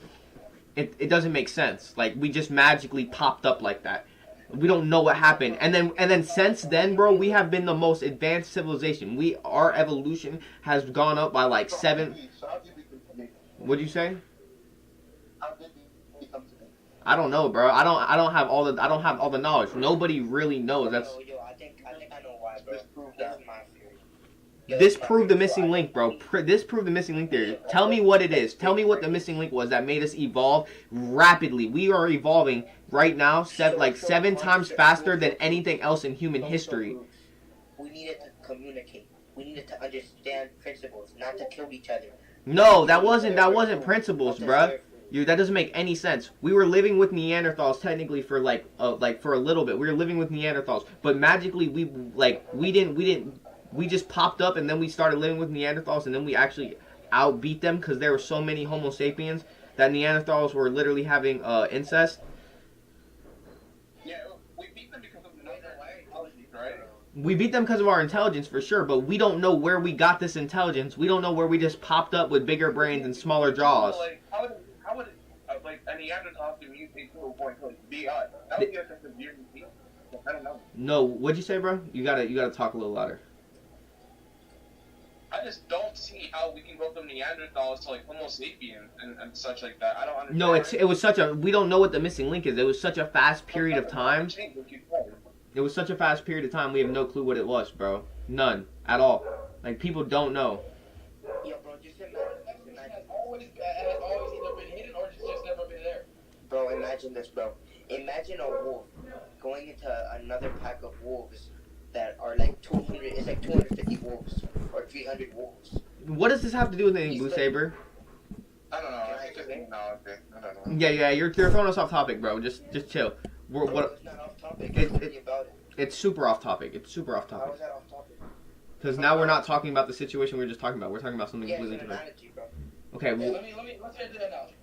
it doesn't make sense. Like we just magically popped up like that. We don't know what happened, and then since then, bro, we have been the most advanced civilization. Our evolution has gone up by like 7. What'd you say? I don't know, bro. I don't have all the knowledge. Nobody really knows. That's. I think I know why, bro. That's my theory. This proved the missing link, bro. This proved the missing link theory. Tell me what it is. Tell me what the missing link was that made us evolve rapidly. We are evolving right now 7 times faster than anything else in human history. We needed to communicate. We needed to understand principles, not to kill each other. No, that wasn't principles, bro. That doesn't make any sense. We were living with Neanderthals technically for for a little bit. We were living with Neanderthals, but magically we just popped up and then we started living with Neanderthals and then we actually outbeat them because there were so many Homo sapiens that Neanderthals were literally having incest. Yeah, we beat them because of the intelligence, right? We beat them because of our intelligence for sure, but we don't know where we got this intelligence. We don't know where we just popped up with bigger brains and smaller jaws. Like, how would like a Neanderthal mutate to a point to be us? That would be a weird mutation. I don't know. No, what'd you say, bro? You gotta talk a little louder. I just don't see how we can go from Neanderthals to like Homo sapiens and such like that. I don't understand. No, it was such a. We don't know what the missing link is. It was such a fast period of time. It was such a fast period of time. We have no clue what it was, bro. None at all. Like people don't know. Yo, bro, just imagine. Has always either been hidden or just never been there. Bro, imagine this, bro. Imagine a wolf going into another pack of wolves that are like 200. It's like 250 wolves or 300 wolves. What does this have to do with anything, Blue Saber? I don't know. I don't know. Yeah. You're throwing us off topic, bro. Just chill. It's not off topic. It's super off topic. It's super off How topic. is that off topic? Because now we're not talking about the situation we were just talking about. We're talking about something Yeah, completely it's an different. analogy, bro. Okay. Well, Let's hear the analogy.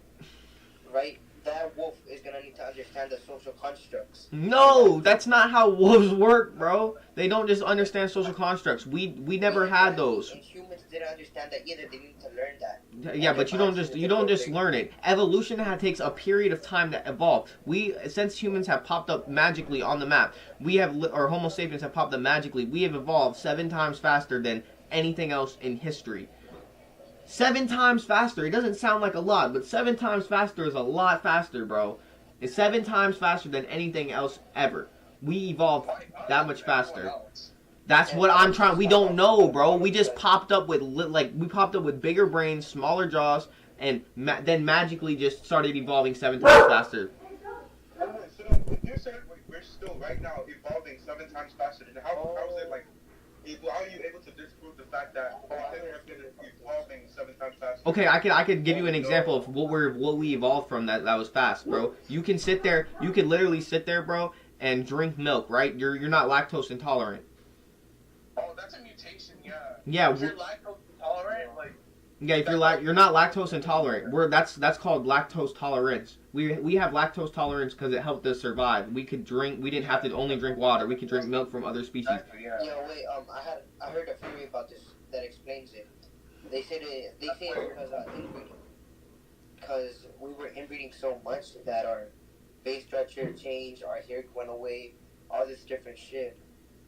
Right? That wolf is gonna need to understand the social constructs. no, that's not how wolves work, bro. They don't just understand social constructs. We never had those. And humans didn't understand that either. They need to learn that. Yeah, but you don't just learn it. Evolution takes a period of time to evolve. Since humans have popped up magically on the map, or Homo sapiens have popped up magically. We have evolved 7 times faster than anything else in history. 7 times faster. It doesn't sound like a lot, but 7 times faster is a lot faster, bro. It's 7 times faster than anything else ever. We evolved that much faster. That's what I'm trying. We don't know, bro. We just popped up with bigger brains, smaller jaws, and then magically just started evolving 7 times faster. So you're saying we're still right now evolving 7 times faster. Then how is it like? How are you able to disprove the fact that we have been evolving 7 times faster? Okay, I could give you an example of what we evolved from that was fast, bro. You can literally sit there, bro, and drink milk, right? You're not lactose intolerant. Oh, that's a mutation, yeah. Yeah. If you're lactose intolerant, like. Yeah, if you're not lactose intolerant, that's called lactose tolerance. We have lactose tolerance because it helped us survive. We didn't have to only drink water. We could drink milk from other species. Exactly, yeah. Yo, wait, I heard a theory about this that explains it. They say it's because inbreeding. Because we were inbreeding so much that our face structure changed, our hair went away, all this different shit.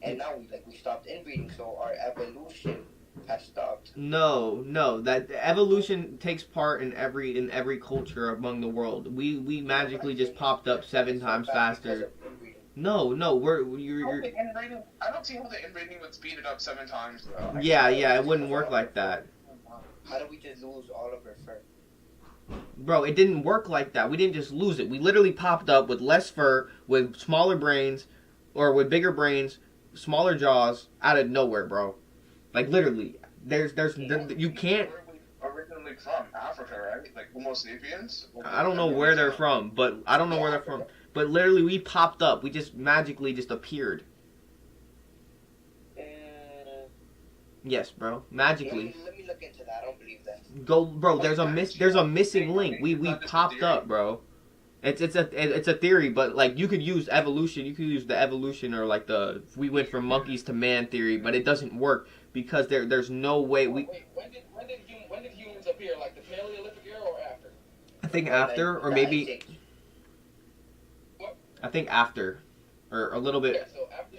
and now we stopped inbreeding, so our evolution has stopped. No. That evolution takes part in every culture among the world. We magically just popped up 7 times faster. No, you're. I don't see how the inbreeding would speed it up 7 times. Though. Yeah, it wouldn't work like that. How do we just lose all of our fur? Bro, it didn't work like that. We didn't just lose it. We literally popped up with less fur, with smaller brains, or with bigger brains, smaller jaws, out of nowhere, bro. Like literally, you can't. Where are we originally from? Africa, right? Like Homo sapiens. I don't know where they're from, but But literally, we popped up. We just magically just appeared. Yes, bro. Magically. Let me look into that. I don't believe that. Go, bro. There's a missing link. We popped up, bro. It's a theory, but like you could use evolution. You could use the evolution or like we went from monkeys to man theory, but it doesn't work because there's no way we. Wait, when did humans appear? Like the Paleolithic era or after? I think after, or maybe. I think after, or a little bit. Yeah, so after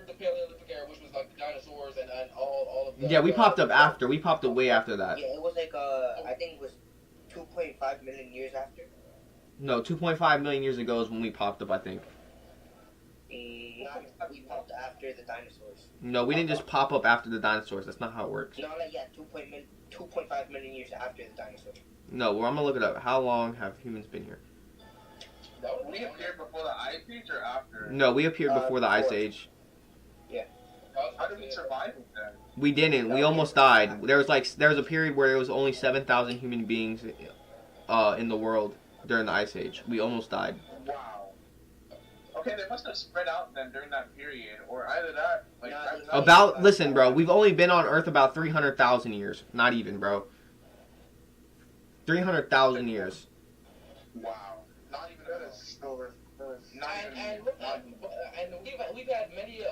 the Paleolithic era, which was like the dinosaurs and all of the. Yeah, we popped up after. We popped up way after that. Yeah, it was like I think it was 2.5 million years after. No, 2.5 million years ago is when we popped up, I think. We popped after the dinosaurs. No, we didn't just pop up after the dinosaurs. That's not how it works. No, like 2.5 million years after the dinosaurs. No, well, I'm gonna look it up. How long have humans been here? We appeared before the Ice Age or after? No, we appeared before the Ice Age. Yeah. How did we survive with that? We didn't. We almost died. There was a period where there was only 7,000 human beings in the world during the Ice Age. We almost died. Wow. Okay, they must have spread out then during that period, or either that. Listen, bro. We've only been on Earth about 300,000 years. Not even, bro. 300,000 years. Wow. Not even that is still. And we've had many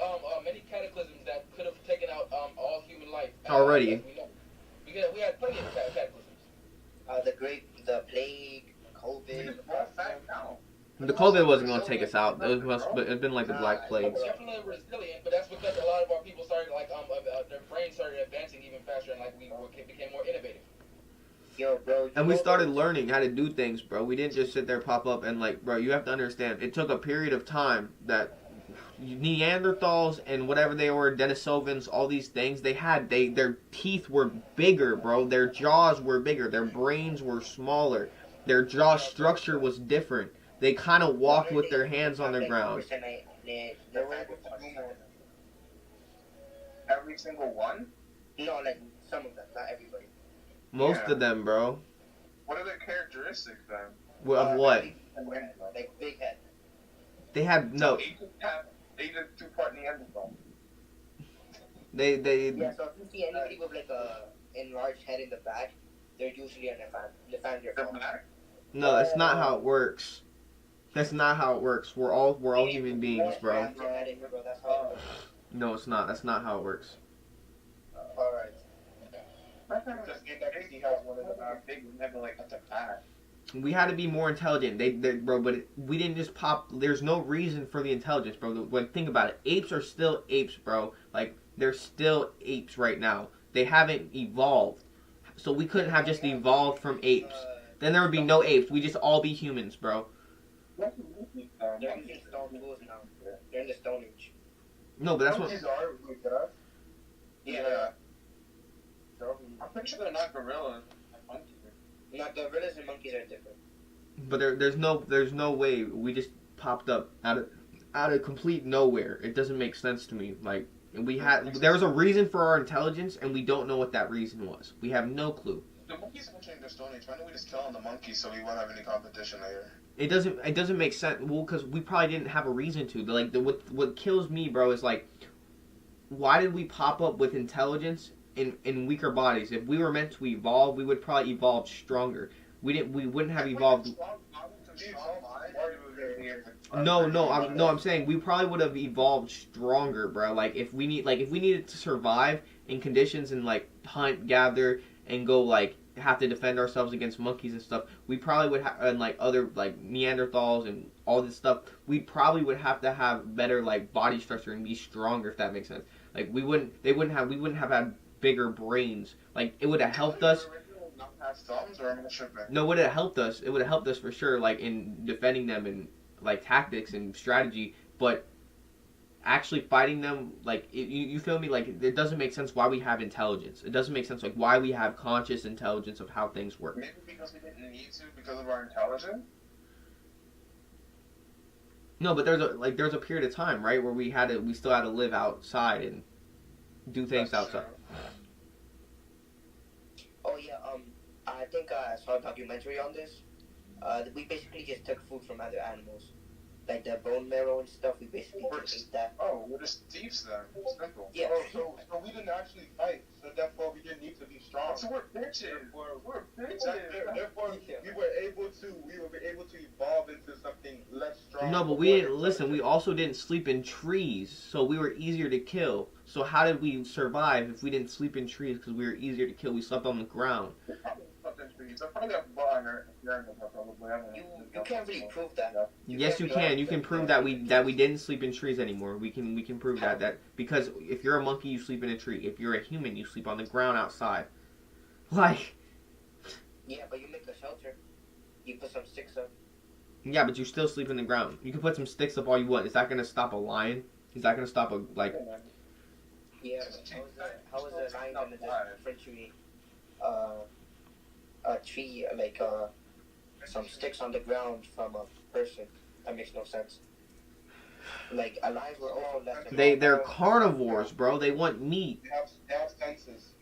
cataclysms that could have taken out all human life. Already. We had plenty of cataclysms. The plague, COVID. The COVID wasn't gonna take us out. It's been like the Black Plague. We're definitely resilient, but that's because a lot of our people started their brains started advancing even faster, and we became more innovative. Yo, bro, and we started learning how to do things, bro. We didn't just sit there, pop up, and bro, you have to understand, it took a period of time that Neanderthals and whatever they were, Denisovans, all these things, their teeth were bigger, bro. Their jaws were bigger. Their brains were smaller. Their jaw structure was different. They kind of walked with their hands on the ground. Every single one? No, like some of them, not everybody. Most of them, bro. What are their characteristics then? Of what? Like big head. They had no. They did 2-part Neanderthal. They. Yeah, so if you see anybody with like a enlarged head in the back, they're usually a Neanderthal. No, that's not how it works. That's not how it works. We're all human beings, bro. No, it's not. That's not how it works. All right. We had to be more intelligent, bro. But we didn't just pop. There's no reason for the intelligence, bro. Like, think about it. Apes are still apes, bro. Like, they're still apes right now. They haven't evolved, so we couldn't have just evolved from apes. Then there would be no apes. We just all be humans, bro. They're using stone tools now. They're in the Stone Age. No, but that's what. Yeah. I'm pretty sure they're not gorillas. Not gorillas and monkeys are different. But there's no way we just popped up out of complete nowhere. It doesn't make sense to me. Like, there was a reason for our intelligence, and we don't know what that reason was. We have no clue. The monkeys are in the Stone Age. Why don't we just kill all the monkeys so we won't have any competition later? It doesn't make sense. Well, because we probably didn't have a reason to. Like, what kills me, bro, is like, why did we pop up with intelligence in weaker bodies? If we were meant to evolve, we would probably evolve stronger. We wouldn't have evolved. I'm saying we probably would have evolved stronger, bro. Like, if we needed to survive in conditions and like hunt, gather, and go like have to defend ourselves against monkeys and stuff. We probably would have, and like other like Neanderthals and all this stuff. We probably would have to have better like body structure and be stronger, if that makes sense. Like we wouldn't have had bigger brains. Like it would have helped us. No, would have helped us. It would have helped us for sure, like in defending them and like tactics and strategy. But actually fighting them, like you feel me? Like it doesn't make sense why we have intelligence. It doesn't make sense like why we have conscious intelligence of how things work. Maybe because we didn't need to because of our intelligence. No, but there's a period of time, right, where we still had to live outside and do things outside. Oh yeah, I think I saw a documentary on this. We basically just took food from other animals, like the bone marrow and stuff. We basically just ate that. Oh, we're just thieves then. Simple. Yeah. Oh, so we didn't actually fight, so therefore we didn't need to be strong. So we're bitches. We're bitches. Exactly. Therefore, we were able to evolve into something less strong. No, but we didn't listen. We also didn't sleep in trees, so we were easier to kill. So how did we survive if we didn't sleep in trees? Because we were easier to kill. We slept on the ground. You can't really prove that. Yes, you can. You can prove that we didn't sleep in trees anymore. We can prove that because if you're a monkey, you sleep in a tree. If you're a human, you sleep on the ground outside. Like. Yeah, but you make a shelter. You put some sticks up. Yeah, but you still sleep in the ground. You can put some sticks up all you want. Is that gonna stop a lion? Is that gonna stop a like? Yeah. How is a lion gonna differentiate a tree like some sticks on the ground from a person? That makes no sense. Like lions were also left. They're carnivores, bro. They want meat. They have senses.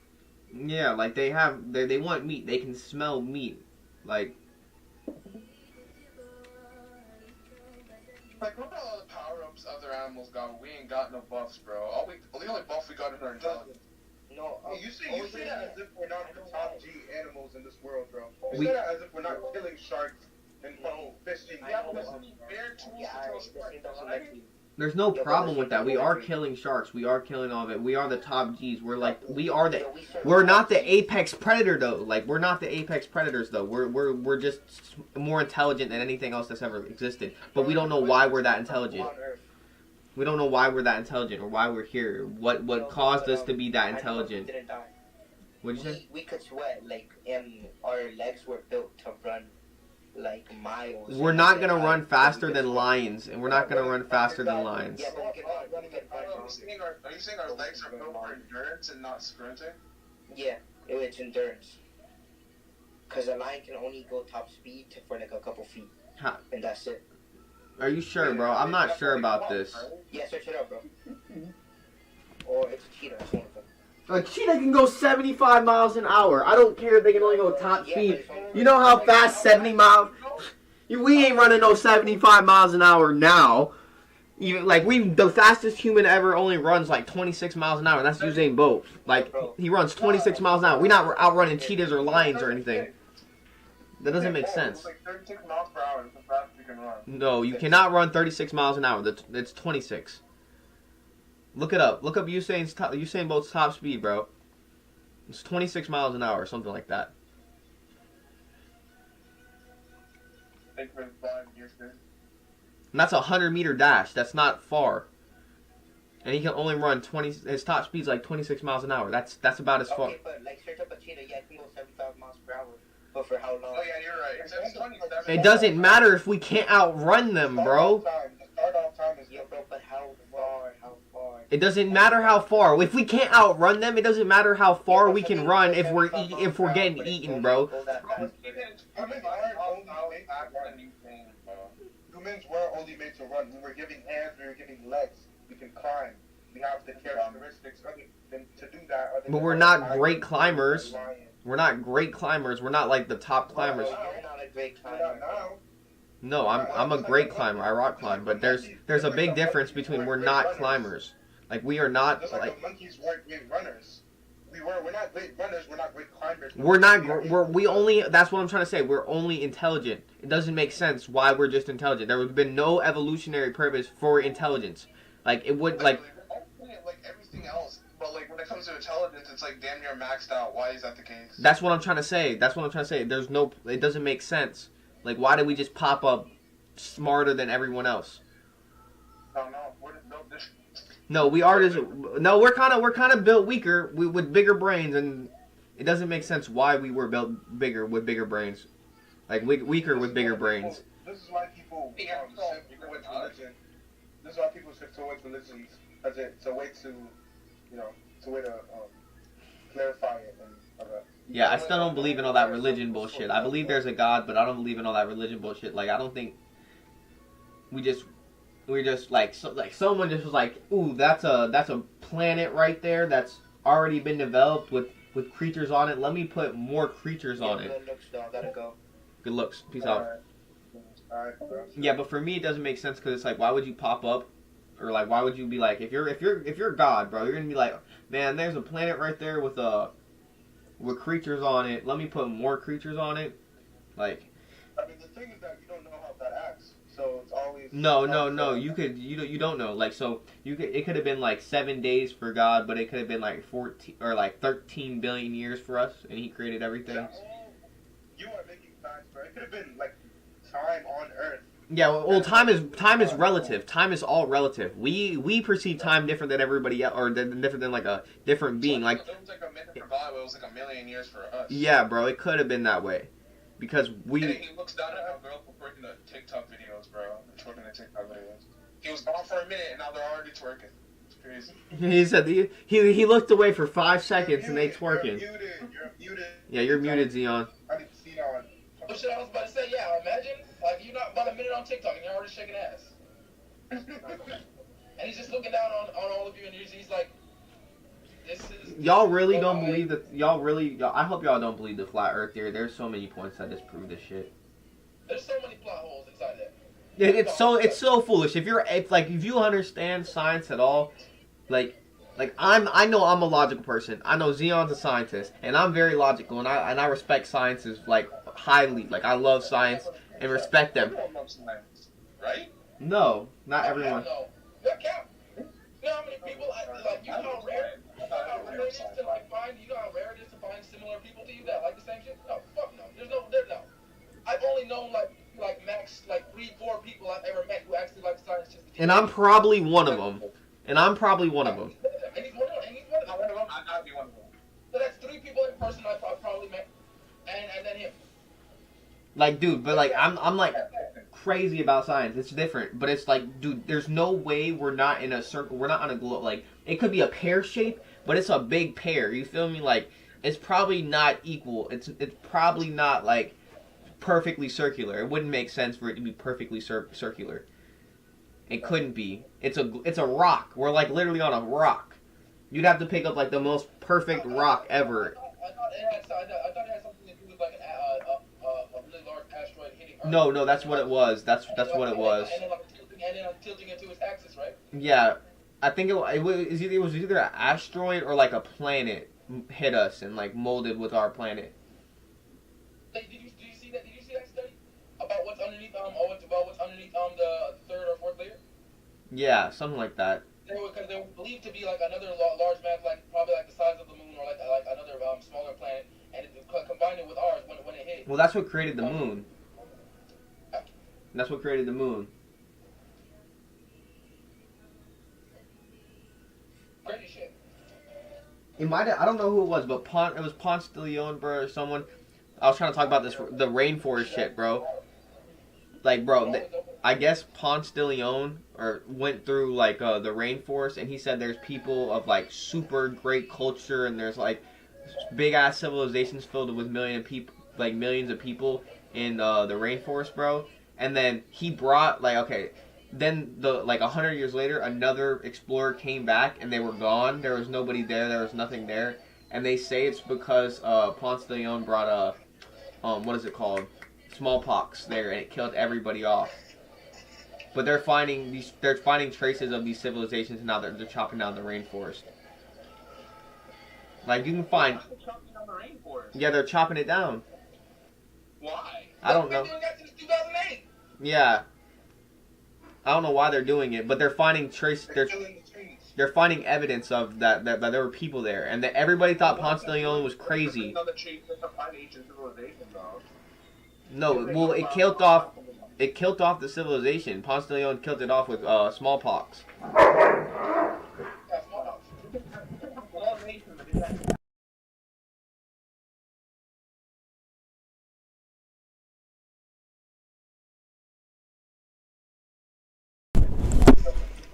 Yeah, like they want meat. They can smell meat. Like what about all the power-ups other animals got? We ain't got no buffs, bro. The only buff we got is our intelligence. No, you say that as if we're not the top G animals in this world, bro. You say that as if we're not killing sharks and fishing. there's no problem with that. We are killing sharks. We are killing all of it. We are the top Gs. We're not the apex predator though. Like we're not the apex predators though. We're just more intelligent than anything else that's ever existed. But we don't know why we're that intelligent. We don't know why we're that intelligent or why we're here. What caused us to be that intelligent? What'd you say? We could sweat, like, and our legs were built to run, like, miles. We're not gonna run faster than lions, and we're not gonna run faster than lions. Yeah, but we can run. Are you saying our legs are built for endurance and not sprinting? Yeah, it's endurance. Because a lion can only go top speed for, like, a couple feet. Huh. And that's it. Are you sure, bro? I'm not sure about this. Yeah, search it up, bro. Or it's a cheetah. It's one of them. A cheetah can go 75 miles an hour. I don't care if they can only go top speed. You know how fast 70 miles? We ain't running no 75 miles an hour now. Even like the fastest human ever only runs like 26 miles an hour. That's Usain Bolt. Like he runs 26 miles an hour. We're not outrunning cheetahs or lions or anything. That doesn't make sense. Like 36 miles per hour is the fastest you can run. No, you cannot run 36 miles an hour. That's 26. Look it up. Look up Usain Bolt's top speed, bro. It's 26 miles an hour, something like that. Take for 5 years, dude. And that's a 100-meter dash. That's not far. And he can only run 20. His top speed's like 26 miles an hour. That's about as far. Okay, but like search up a cheetah. Yeah, it can go 75 miles per hour. But for how long? Oh yeah, you're right. It's 27. It doesn't matter if we can't outrun them, bro. Start-off time is bro, but how far? How far? It doesn't matter how far. If we can't outrun them, it doesn't matter how far we can run if we're getting eaten, bro. Humans were only made to run. We were giving hands. We were giving legs. We can climb. We have the characteristics to do that. But we're not great climbers. We're not great climbers. We're not like the top climbers. You're not a great climber. No, I'm a great climber. I rock climb. But there's a big difference between we're not climbers. Like we are not just like the monkeys weren't great runners. We're not great runners. We're not great climbers. That's what I'm trying to say. We're only intelligent. It doesn't make sense why we're just intelligent. There would have been no evolutionary purpose for intelligence. Like it would like everything else. but like when it comes to intelligence, it's like damn near maxed out. Why is that the case? That's what I'm trying to say. There's no, it doesn't make sense. Like, why did we just pop up smarter than everyone else? I don't know. We're just built different. No, we are just, no, we're kind of built weaker with bigger brains, and it doesn't make sense why we were built bigger with bigger brains. Like, weaker with bigger brains. This is why people shift towards religion. This is why people shift towards religions, as it's a way to, it's a way to clarify it and all that. Yeah, I still don't believe in all that religion bullshit. I believe there's a God, but I don't believe in all that religion bullshit. Like, I don't think we're just like someone just was like, ooh, that's a planet right there that's already been developed with creatures on it. Let me put more creatures on it. Good looks, though. Gotta go. Good looks. Peace out. Yeah, but for me it doesn't make sense because it's like, why would you pop up, or like, why would you be like, if you're God, bro, you're gonna be like, man, there's a planet right there with creatures on it. Let me put more creatures on it. Like, I mean, the thing is that you don't know how that acts, so it's always no. You don't know. Like, so it could have been like 7 days for God, but it could have been like 14 or like 13 billion years for us, and He created everything. Yeah. You are making facts, bro. It could have been like time on Earth. Yeah, well, time is relative. Time is all relative. We perceive time different than everybody else, or different than like a different being. Like, it was like a minute for God, but it was like a million years for us. yeah, bro, it could have been that way, because And he looks down at how girls were twerking the TikTok videos, bro. Twerking the TikTok videos. He was gone for a minute, and now they're already twerking. It's crazy. He said he looked away for 5 seconds and they twerking. You're muted. Yeah, you're muted, Zion. I didn't see on. Oh shit, I was about to say, yeah, imagine, like, you're not about a minute on TikTok and you're already shaking ass. And he's just looking down on all of you and he's like, Y'all really don't believe that, I hope y'all don't believe the flat earth theory. There's so many points that disprove this shit. There's so many plot holes inside that. It's so foolish. If you understand science at all, I know I'm a logical person. I know Zion's a scientist, and I'm very logical, and I respect sciences like highly. Like, I love science and respect them. Right? No, not everyone. No. Yeah, Cap. You know how many people you know how rare it is to find similar people to you that like the same shit? No, fuck no. There's no. I've only known like max 3-4 people I've ever met who actually like science just. And I'm probably one of them. And he's one of them. And he's one of them. I gotta be one of them. So that's 3 people in person I've probably met, and then him. Like, dude, but like I'm like crazy about science. It's different, but it's like, dude, there's no way we're not in a circle. We're not on a globe. Like, it could be a pear shape, but it's a big pear. You feel me? Like, it's probably not equal. It's probably not like perfectly circular. It wouldn't make sense for it to be perfectly circular. It couldn't be. It's a rock. We're like literally on a rock. You'd have to pick up like the most perfect rock ever. I thought it had something to do with like a really large asteroid hitting Earth. No, that's what it was. That's what it was. And then tilting it to its axis, right? Yeah, I think it was either an asteroid or like a planet hit us and like molded with our planet. Did you see that? Did you see that study about what's underneath the 3rd or 4th layer? Yeah, something like that. Because they were believed to be like another large mass, like probably like the size of the moon or like another smaller planet, and it combined it with ours when it hit. Well, that's what created the moon. That's what created the moon. Crazy shit. It might have, I don't know who it was, but it was Ponce de Leon, bro, or someone. I was trying to talk about the rainforest shit, bro. Like, bro, I guess Ponce de Leon went through like the rainforest, and he said there's people of like super great culture, and there's like big ass civilizations filled with millions of people in the rainforest, bro. And then he brought then 100 years later, another explorer came back, and they were gone. There was nobody there. There was nothing there, and they say it's because Ponce de Leon brought what is it called? Smallpox there, and it killed everybody off. But they're finding traces of these civilizations, and now they're chopping down the rainforest. Like, you can find. They're chopping down the rainforest. Yeah, they're chopping it down. Why? I don't know. They've been doing that since 2008. Yeah. I don't know why they're doing it, but they're finding They're killing the trees. they're finding evidence of that there were people there, and that everybody thought Ponce de Leon was crazy. No, well, it killed off the civilization. Ponce de Leon killed it off with smallpox.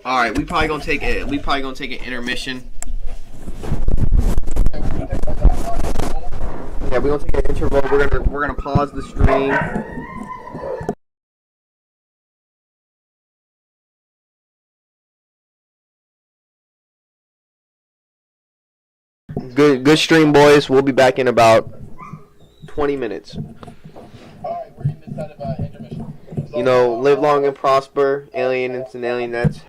All right, we probably gonna take an intermission. Yeah, we're gonna take an interval. We're gonna pause the stream. Good stream, boys. We'll be back in about 20 minutes. Alright, we're in this side of intermission. You know, live long and prosper, aliens and alienettes.